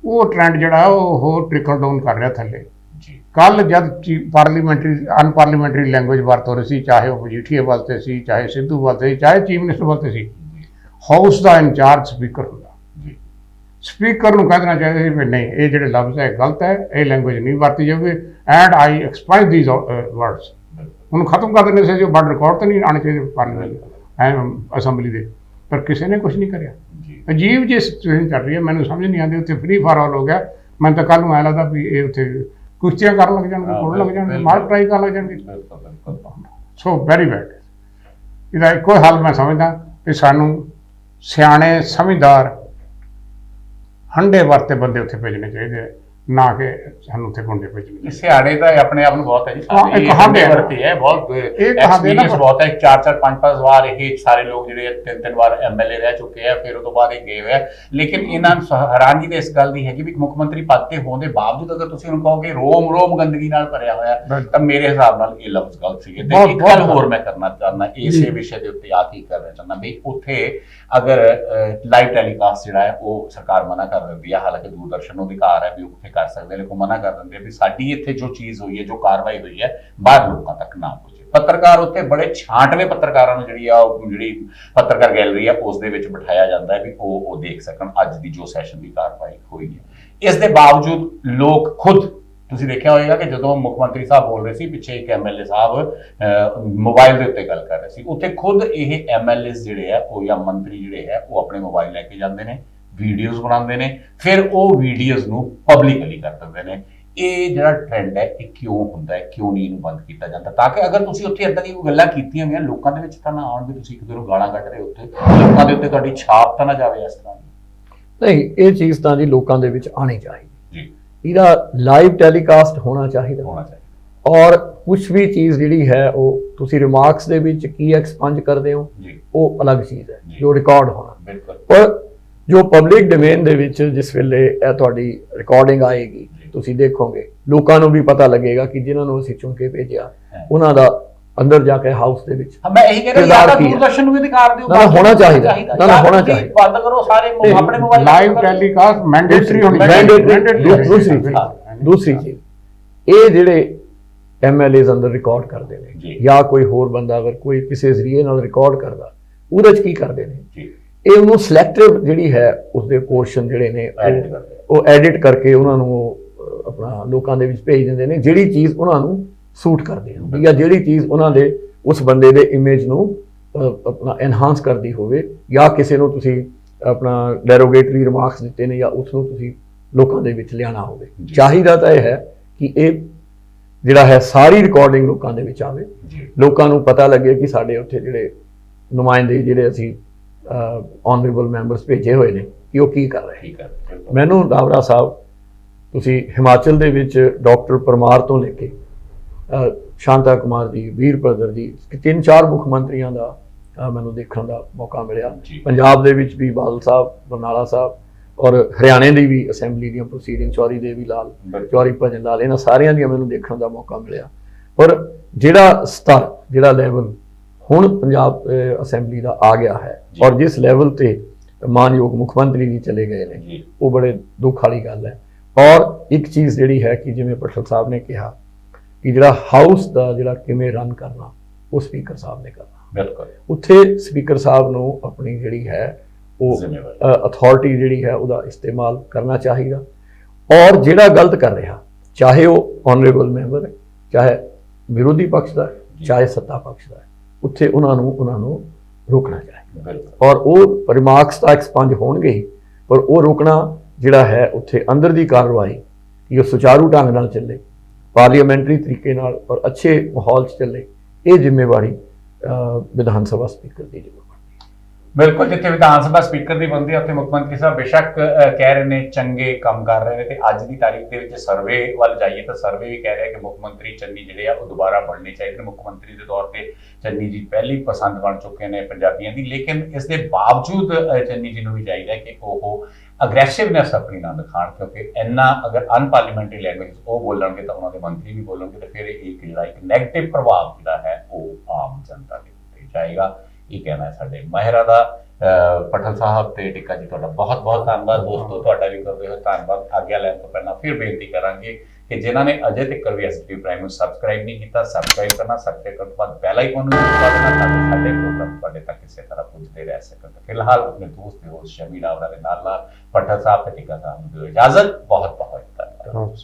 ਉਹ ਟ੍ਰੈਂਡ ਜਿਹੜਾ ਉਹ ਹੋਰ ਟ੍ਰਿਕਲ ਡਾਊਨ ਕਰ ਰਿਹਾ ਥੱਲੇ। ਕੱਲ ਜਦ ਪਾਰਲੀਮੈਂਟਰੀ ਅਨਪਾਰਲੀਮੈਂਟਰੀ ਲੈਂਗੁਏਜ ਵਰਤ ਹੋ ਰਹੀ ਸੀ, ਚਾਹੇ ਉਹ ਮਜੀਠੀਆ ਵਾਸਤੇ ਸੀ, ਚਾਹੇ ਸਿੱਧੂ ਵਾਸਤੇ ਸੀ, ਚਾਹੇ ਚੀਫ ਮਿਨਿਸਟਰ ਵਾਸਤੇ ਸੀ, ਹਾਊਸ ਦਾ ਇੰਚਾਰਜ ਸਪੀਕਰ ਹੁੰਦਾ। ਸਪੀਕਰ ਨੂੰ ਕਹਿ ਦੇਣਾ ਚਾਹੀਦਾ ਸੀ ਵੀ ਨਹੀਂ, ਇਹ ਜਿਹੜੇ ਲਫ਼ਜ਼ ਹੈ ਗਲਤ ਹੈ, ਇਹ ਲੈਂਗੁਏਜ ਨਹੀਂ ਵਰਤੀ ਜਾਊਗੀ, and I express these words. ਉਹਨੂੰ ਖਤਮ ਕਰ ਦੇਣੇ ਸੀ, ਜੋ ਵਰਡ ਰਿਕਾਰਡ ਤਾਂ ਨਹੀਂ ਆਉਣੇ ਚਾਹੀਦੇ ਪਾਰਲੀਮੈਂਟ ਅਸੈਂਬਲੀ ਦੇ। ਪਰ ਕਿਸੇ ਨੇ ਕੁਝ ਨਹੀਂ ਕਰਿਆ। ਅਜੀਬ ਜਿਹੀ ਸਿਚੁਏਸ਼ਨ ਚੱਲ ਰਹੀ ਹੈ, ਮੈਨੂੰ ਸਮਝ ਨਹੀਂ ਆਉਂਦੀ। ਉੱਥੇ ਫ੍ਰੀ ਫਾਰ ਆਲ ਹੋ ਗਿਆ। ਮੈਨੂੰ ਤਾਂ ਕੱਲ੍ਹ ਨੂੰ ਐਂ ਲੱਗਦਾ ਵੀ ਇਹ ਉੱਥੇ ਕੁਸ਼ਤੀਆਂ ਕਰਨ ਲੱਗ ਜਾਣਗੇ, ਘੋੜ ਲੱਗ ਜਾਣਗੇ, ਮਾਰ ਟਰਾਈ ਕਰਨ ਲੱਗ ਜਾਣਗੇ। So very bad. ਇਹਦਾ ਇੱਕੋ ਹੱਲ ਮੈਂ ਸਮਝਦਾ ਕਿ ਸਾਨੂੰ ਸਿਆਣੇ ਸਮਝਦਾਰ ਹੰਡੇ ਵਰਤੇ ਬੰਦੇ ਉੱਥੇ ਭੇਜਣੇ ਚਾਹੀਦੇ, ਨਾ ਕਿ ਸਾਨੂੰ ਉੱਥੇ ਗੁੰਡੇ ਭੇਜਣੇ। ਸਿਆਣੇ ਤਾਂ ਆਪਣੇ ਆਪ ਨੂੰ ਬਹੁਤ ਹੈ ਜੀ, ਇੱਕ ਹੰਡੇ ਵਰਤੇ ਹੈ, ਬਹੁਤ ਐਕਸਪੀਰੀਅੰਸ ਬਹੁਤ ਹੈ। 4-4 5-5 ਵਾਰ ਇਹ ਸਾਰੇ ਲੋਕ ਜਿਹੜੇ 3-3 ਵਾਰ ਐਮਐਲਏ ਰਹਿ ਚੁੱਕੇ ਆ, ਫਿਰ ਉਹ ਤੋਂ ਬਾਅਦ ਇਹ ਗਏ ਹੋਏ ਆ। ਲੇਕਿਨ ਇਹਨਾਂ ਨੂੰ ਹੈਰਾਨਗੀ ਤਾਂ ਇਸ ਗੱਲ ਦੀ ਹੈਗੀ ਵੀ ਮੁੱਖ ਮੰਤਰੀ ਪਦ ਤੇ ਹੋਣ ਦੇ ਬਾਵਜੂਦ ਅਗਰ ਤੁਸੀਂ ਉਹਨੂੰ ਕਹੋਗੇ ਰੋਮ ਰੋਮ ਗੰਦਗੀ ਨਾਲ ਭਰਿਆ ਹੋਇਆ, ਤਾਂ ਮੇਰੇ ਹਿਸਾਬ ਨਾਲ ਇਹ ਲਫ਼ਜ਼ ਗਲਤ ਸੀਗੇ। ਤੇ ਇੱਕ ਗੱਲ ਹੋਰ ਮੈਂ ਕਰਨਾ ਚਾਹੁੰਦਾ ਇਸੇ ਵਿਸ਼ੇ ਦੇ ਉੱਤੇ ਆ ਕੀ ਕਰਨਾ ਚਾਹੁੰਦਾ ਵੀ ਉੱਥੇ ਅਗਰ ਲਾਈਵ ਟੈਲੀਕਾਸਟ ਜਿਹੜਾ ਹੈ ਉਹ ਸਰਕਾਰ ਮਨਾ ਕਰ ਦਿੰਦੀ ਹੈ, ਹਾਲਾਂਕਿ ਦੂਰਦਰਸ਼ਨ ਨੂੰ ਅਧਿਕਾਰ ਹੈ ਵੀ ਉੱਥੇ ਕਰ ਸਕਦੇ, ਲੇਕਿਨ ਮਨਾ ਕਰ ਦਿੰਦੇ ਵੀ ਸਾਡੀ ਇੱਥੇ ਜੋ ਚੀਜ਼ ਹੋਈ ਹੈ, ਜੋ ਕਾਰਵਾਈ ਹੋਈ ਹੈ, ਬਾਹਰ ਲੋਕਾਂ ਤੱਕ ਨਾ ਪਹੁੰਚੇ। ਪੱਤਰਕਾਰ ਉੱਤੇ ਬੜੇ ਛਾਂਟਵੇਂ ਪੱਤਰਕਾਰਾਂ ਨੂੰ ਜਿਹੜੀ ਪੱਤਰਕਾਰ ਗੈਲਰੀ ਹੈ ਉਸ ਦੇ ਵਿੱਚ ਬਿਠਾਇਆ ਜਾਂਦਾ ਹੈ ਵੀ ਉਹ ਦੇਖ ਸਕਣ ਅੱਜ ਦੀ ਜੋ ਸੈਸ਼ਨ ਦੀ ਕਾਰਵਾਈ ਹੋਈ ਹੈ। ਇਸ ਦੇ ਬਾਵਜੂਦ ਲੋਕ ਖੁਦ, ਤੁਸੀਂ ਦੇਖਿਆ ਹੋਵੇਗਾ ਕਿ ਜਦੋਂ ਮੁੱਖ ਮੰਤਰੀ ਸਾਹਿਬ ਬੋਲ ਰਹੇ ਸੀ, ਪਿੱਛੇ ਇੱਕ ਐਮਐਲਏ ਸਾਹਿਬ ਮੋਬਾਈਲ ਦੇ ਉੱਤੇ ਗੱਲ ਕਰ ਰਹੇ ਸੀ, ਉੱਥੇ ਖੁਦ ਇਹ ਐਮਐਲਏ ਜਿਹੜੇ ਆ ਉਹ ਜਾਂ ਮੰਤਰੀ ਜਿਹੜੇ ਹੈ ਉਹ ਆਪਣੇ ਮੋਬਾਈਲ ਲੈ ਕੇ ਜਾਂਦੇ ਨੇ, ਵੀਡੀਓਜ਼ ਬਣਾਉਂਦੇ ਨੇ, ਫਿਰ ਉਹ ਵੀਡੀਓਜ਼ ਨੂੰ ਪਬਲਿਕਲੀ ਕਰ ਦਿੰਦੇ ਨੇ। ਇਹ ਜਿਹੜਾ ਟ੍ਰੈਂਡ ਹੈ ਇਹ ਕਿਉਂ ਹੁੰਦਾ ਹੈ, ਕਿਉਂ ਨਹੀਂ ਇਹਨੂੰ ਬੰਦ ਕੀਤਾ ਜਾਂਦਾ, ਤਾਂ ਕਿ ਅਗਰ ਤੁਸੀਂ ਉੱਥੇ ਇਦਾਂ ਦੀ ਕੋਈ ਗੱਲਾਂ ਕੀਤੀਆਂ ਹੋਈਆਂ ਲੋਕਾਂ ਦੇ ਵਿੱਚ ਤਾਂ ਨਾ ਆਉਣ ਵੀ ਤੁਸੀਂ ਇੱਕ ਦੂਜੇ ਨੂੰ ਗਾਲਾਂ ਕੱਢ ਰਹੇ, ਉੱਥੇ ਲੋਕਾਂ ਦੇ ਉੱਤੇ ਤੁਹਾਡੀ ਛਾਪ ਤਾਂ ਨਾ ਜਾਵੇ ਇਸ ਤਰ੍ਹਾਂ ਦੀ। ਨਹੀਂ, ਇਹ ਚੀਜ਼ ਤਾਂ ਜੀ ਲੋਕਾਂ ਦੇ ਵਿੱਚ ਆਣੀ ਚਾਹੀਦੀ ਜੀ, ਇਹਦਾ ਲਾਈਵ ਟੈਲੀਕਾਸਟ ਹੋਣਾ ਚਾਹੀਦਾ। ਔਰ ਕੁਝ ਵੀ ਚੀਜ਼ ਜਿਹੜੀ ਹੈ ਉਹ ਤੁਸੀਂ ਰਿਮਾਰਕਸ ਦੇ ਵਿੱਚ ਕੀ ਐਕਸਪੰਜ ਕਰਦੇ ਹੋ, ਉਹ ਅਲੱਗ ਚੀਜ਼ ਹੈ ਜੋ ਰਿਕਾਰਡ ਹੋਣਾ। ਬਿਲਕੁਲ। ਪਰ ਜੋ ਪਬਲਿਕ ਡੋਮੇਨ ਦੇ ਵਿੱਚ ਜਿਸ ਵੇਲੇ ਇਹ ਤੁਹਾਡੀ ਰਿਕਾਰਡਿੰਗ ਆਏਗੀ, ਤੁਸੀਂ ਦੇਖੋਗੇ ਲੋਕਾਂ ਨੂੰ ਵੀ ਪਤਾ ਲੱਗੇਗਾ ਕਿ ਜਿਨ੍ਹਾਂ ਨੂੰ ਅਸੀਂ ਚੁਣ ਕੇ ਭੇਜਿਆ ਉਹਨਾਂ ਦਾ ਅੰਦਰ ਜਾ ਕੇ ਹਾਊਸ ਦੇ ਵਿੱਚ ਮੈਂ ਇਹੀ ਕਹਿ ਰਿਹਾ ਹਾਂ, ਦੂਰਦਰਸ਼ਨ ਨੂੰ ਵੀ ਅਧਿਕਾਰ ਦਿਓ, ਨਾ ਹੋਣਾ ਚਾਹੀਦਾ, ਨਾ ਹੋਣਾ ਚਾਹੀਦਾ। ਬੰਦ ਕਰੋ ਸਾਰੇ ਆਪਣੇ ਮੋਬਾਈਲ ਲਾਈਵ ਟੈਲੀਕਾਸਟ ਮੈਂਡੇਟਰੀ ਹੋਣੀ ਚਾਹੀਦੀ। ਦੂਸਰੀ ਚੀਜ਼, ਇਹ ਜਿਹੜੇ ਐਮਐਲਏਜ਼ ਅੰਦਰ ਰਿਕਾਰਡ ਕਰਦੇ ਨੇ ਜਾਂ ਕੋਈ ਹੋਰ ਬੰਦਾ ਅਗਰ ਕੋਈ ਕਿਸੇ ਜ਼ਰੀਏ ਨਾਲ ਰਿਕਾਰਡ ਕਰਦਾ, ਉਹਦੇ 'ਚ ਕੀ ਕਰਦੇ ਨੇ, ਇਹ ਉਹਨੂੰ ਸਿਲੈਕਟਿਵ ਜਿਹੜੀ ਹੈ ਉਸਦੇ ਪੋਰਸ਼ਨ ਜਿਹੜੇ ਨੇ ਉਹ ਐਡਿਟ ਕਰਕੇ ਉਹਨਾਂ ਨੂੰ ਆਪਣਾ ਲੋਕਾਂ ਦੇ ਵਿੱਚ ਭੇਜ ਦਿੰਦੇ ਨੇ, ਜਿਹੜੀ ਚੀਜ਼ ਉਹਨਾਂ ਨੂੰ ਸੂਟ ਕਰਦੇ ਹੁੰਦੀ ਜਾਂ ਜਿਹੜੀ ਚੀਜ਼ ਉਹਨਾਂ ਦੇ ਉਸ ਬੰਦੇ ਦੇ ਇਮੇਜ ਨੂੰ ਆਪਣਾ ਐਨਹਾਂਸ ਕਰਦੀ ਹੋਵੇ, ਜਾਂ ਕਿਸੇ ਨੂੰ ਤੁਸੀਂ ਆਪਣਾ ਡੈਰੋਗੇਟਰੀ ਰਿਮਾਰਕਸ ਦਿੱਤੇ ਨੇ ਜਾਂ ਉਸ ਨੂੰ ਤੁਸੀਂ ਲੋਕਾਂ ਦੇ ਵਿੱਚ ਲਿਆਉਣਾ ਹੋਵੇ। ਚਾਹੀਦਾ ਤਾਂ ਇਹ ਹੈ ਕਿ ਇਹ ਜਿਹੜਾ ਹੈ ਸਾਰੀ ਰਿਕਾਰਡਿੰਗ ਲੋਕਾਂ ਦੇ ਵਿੱਚ ਆਵੇ, ਲੋਕਾਂ ਨੂੰ ਪਤਾ ਲੱਗੇ ਕਿ ਸਾਡੇ ਉੱਥੇ ਜਿਹੜੇ ਨੁਮਾਇੰਦੇ ਜਿਹੜੇ ਅਸੀਂ ਆਨਰੇਬਲ ਮੈਂਬਰਸ ਭੇਜੇ ਹੋਏ ਨੇ ਕਿ ਉਹ ਕੀ ਕਰ ਰਹੇ। ਮੈਨੂੰ ਦਾਵਰਾ ਸਾਹਿਬ, ਤੁਸੀਂ ਹਿਮਾਚਲ ਦੇ ਵਿੱਚ ਡਾਕਟਰ ਪਰਮਾਰ ਤੋਂ ਲੈ ਕੇ ਸ਼ਾਂਤਾ ਕੁਮਾਰ ਜੀ, ਵੀਰਭਦਰ ਜੀ, 3-4 ਮੁੱਖ ਮੰਤਰੀਆਂ ਦਾ ਮੈਨੂੰ ਦੇਖਣ ਦਾ ਮੌਕਾ ਮਿਲਿਆ। ਪੰਜਾਬ ਦੇ ਵਿੱਚ ਵੀ ਬਾਦਲ ਸਾਹਿਬ, ਬਰਨਾਲਾ ਸਾਹਿਬ, ਔਰ ਹਰਿਆਣੇ ਦੀ ਵੀ ਅਸੈਂਬਲੀ ਦੀਆਂ ਪ੍ਰੋਸੀਡਿੰਗ, ਚੌਰੀ ਦੇਵੀ ਲਾਲ, ਚੌਰੀ ਭਜਨ ਲਾਲ, ਇਹਨਾਂ ਸਾਰਿਆਂ ਦੀਆਂ ਮੈਨੂੰ ਦੇਖਣ ਦਾ ਮੌਕਾ ਮਿਲਿਆ। ਪਰ ਜਿਹੜਾ ਸਤਰ, ਜਿਹੜਾ ਲੈਵਲ ਹੁਣ ਪੰਜਾਬ ਅਸੈਂਬਲੀ ਦਾ ਆ ਗਿਆ ਹੈ ਔਰ ਜਿਸ ਲੈਵਲ ਤੇ ਮਾਨਯੋਗ ਮੁੱਖ ਮੰਤਰੀ ਜੀ ਚਲੇ ਗਏ ਨੇ, ਉਹ ਬੜੇ ਦੁੱਖ ਵਾਲੀ ਗੱਲ ਹੈ। ਔਰ ਇੱਕ ਚੀਜ਼ ਜਿਹੜੀ ਹੈ ਕਿ ਜਿਵੇਂ ਪਟਲ ਸਾਹਿਬ ਨੇ ਕਿਹਾ ਕਿ ਜਿਹੜਾ ਹਾਊਸ ਦਾ ਜਿਹੜਾ ਕਿਵੇਂ ਰਨ ਕਰਨਾ ਉਹ ਸਪੀਕਰ ਸਾਹਿਬ ਨੇ ਕਰਨਾ। ਬਿਲਕੁਲ। ਉੱਥੇ ਸਪੀਕਰ ਸਾਹਿਬ ਨੂੰ ਆਪਣੀ ਜਿਹੜੀ ਹੈ ਉਹ ਅਥਾਰਟੀ ਜਿਹੜੀ ਹੈ ਉਹਦਾ ਇਸਤੇਮਾਲ ਕਰਨਾ ਚਾਹੀਦਾ। ਔਰ ਜਿਹੜਾ ਗਲਤ ਕਰ ਰਿਹਾ, ਚਾਹੇ ਉਹ ਆਨਰੇਬਲ ਮੈਂਬਰ ਹੈ, ਚਾਹੇ ਵਿਰੋਧੀ ਪਕਸ਼ ਦਾ, ਚਾਹੇ ਸੱਤਾ ਪਕਸ਼ ਦਾ, ਉੱਥੇ ਉਹਨਾਂ ਨੂੰ ਰੋਕਣਾ ਚਾਹੀਦਾ। ਔਰ ਉਹ ਰਿਮਾਰਕਸ ਤਾਂ ਐਕਸਪੰਜ ਹੋਣਗੇ ਹੀ, ਪਰ ਉਹ ਰੋਕਣਾ ਜਿਹੜਾ ਹੈ ਉੱਥੇ ਅੰਦਰ ਦੀ ਕਾਰਵਾਈ ਕਿ ਉਹ ਸੁਚਾਰੂ ਢੰਗ ਨਾਲ ਚੱਲੇ, ਪਾਰਲੀਮੈਂਟਰੀ ਤਰੀਕੇ ਨਾਲ ਔਰ ਅੱਛੇ ਮਾਹੌਲ 'ਚ ਚੱਲੇ, ਇਹ ਜ਼ਿੰਮੇਵਾਰੀ ਵਿਧਾਨ ਸਭਾ ਸਪੀਕਰ ਦੀ ਜ਼ਿੰਮੇਵਾਰੀ। ਬਿਲਕੁਲ, ਜਿੱਥੇ ਵਿਧਾਨ ਸਭਾ ਸਪੀਕਰ ਦੀ ਬੰਦੀ ਉੱਥੇ ਮੁੱਖ ਮੰਤਰੀ ਸਾਹਿਬ ਬੇਸ਼ੱਕ ਕਹਿ ਰਹੇ ਨੇ ਚੰਗੇ ਕੰਮ ਕਰ ਰਹੇ ਨੇ, ਤੇ ਅੱਜ ਦੀ ਤਾਰੀਖ ਦੇ ਵਿੱਚ ਸਰਵੇ ਵੱਲ ਜਾਈਏ ਤਾਂ ਸਰਵੇ ਵੀ ਕਹਿ ਰਿਹਾ ਕਿ ਮੁੱਖ ਮੰਤਰੀ ਚੰਨੀ ਜਿਹੜੇ ਆ ਉਹ ਦੁਬਾਰਾ ਬਣਨੇ ਚਾਹੀਦੇ ਨੇ। ਮੁੱਖ ਮੰਤਰੀ ਦੇ ਤੌਰ ਤੇ ਚੰਨੀ ਜੀ ਪਹਿਲੀ ਪਸੰਦ ਬਣ ਚੁੱਕੇ ਨੇ ਪੰਜਾਬੀਆਂ ਦੀ, ਲੇਕਿਨ ਇਸ ਦੇ ਬਾਵਜੂਦ ਚੰਨੀ ਜੀ ਨੂੰ ਵੀ ਚਾਹੀਦਾ ਕਿ ਉਹ ਅਗਰੈਸਿਵਨੈਸ ਆਪਣੀ ਨਾ ਦਿਖਾਣ, ਕਿਉਂਕਿ ਇੰਨਾ ਅਗਰ ਅਨਪਾਰਲੀਮੈਂਟਰੀ ਲੈਂਗੁਏਜ ਉਹ ਬੋਲਣਗੇ ਤਾਂ ਉਹਨਾਂ ਦੇ ਮੰਤਰੀ ਵੀ ਬੋਲਣਗੇ, ਤੇ ਫਿਰ ਇਹ ਜਿਹੜਾ ਇੱਕ ਨੈਗੇਟਿਵ ਪ੍ਰਭਾਵ ਜਿਹੜਾ ਹੈ ਉਹ ਆਮ ਜਨਤਾ ਦੇ ਉੱਤੇ ਜਾਏਗਾ। ਇਹ ਕਹਿਣਾ ਹੈ ਸਾਡੇ ਮਾਹਿਰਾਂ ਦਾ। ਪਟਲ ਸਾਹਿਬ ਤੇ ਟਿੱਕਾ ਜੀ, ਤੁਹਾਡਾ ਬਹੁਤ ਬਹੁਤ ਧੰਨਵਾਦ। ਦੋਸਤੋ ਤੁਹਾਡਾ ਵੀ ਕਰਦੇ ਹੋਏ ਧੰਨਵਾਦ। ਆਗਿਆ ਲੈਣ ਤੋਂ ਪਹਿਲਾਂ ਫਿਰ ਬੇਨਤੀ ਕਰਾਂਗੇ ਕਿ ਜਿਨ੍ਹਾਂ ਨੇ ਅਜੇ ਤੱਕ ਵੀ ਐਸਟੀਵੀ ਪ੍ਰਾਈਮ ਨੂੰ ਸਬਸਕ੍ਰਾਈਬ ਨਹੀਂ ਕੀਤਾ, ਸਬਸਕ੍ਰਾਈਬ ਕਰਨਾ, ਸਬਸਕ੍ਰਾਈਬ ਕਰਨ ਤੋਂ ਬਾਅਦ ਬੈਲ ਆਈਕਨ ਨੂੰ ਦਬਾ ਦੇਣਾ ਤਾਂ ਕਿ ਸਾਡੇ ਪ੍ਰੋਗਰਾਮ ਤੁਹਾਡੇ ਤੱਕ ਕਿਸੇ ਤਰ੍ਹਾਂ ਪਹੁੰਚਦੇ ਰਹਿ ਸਕਣ। ਫਿਲਹਾਲ ਆਪਣੇ ਦੋਸਤ ਦੇ ਹੋਸਟ ਸ਼ਮੀ ਰਾਵਰਾ ਦੇ ਨਾਲ ਪਟਲ ਸਾਹਿਬ ਤੇ ਟਿੱਕਾ ਸਾਹਿਬ ਨੂੰ ਦਿਓ ਇਜਾਜ਼ਤ। ਬਹੁਤ ਬਹੁਤ ਧੰਨਵਾਦ।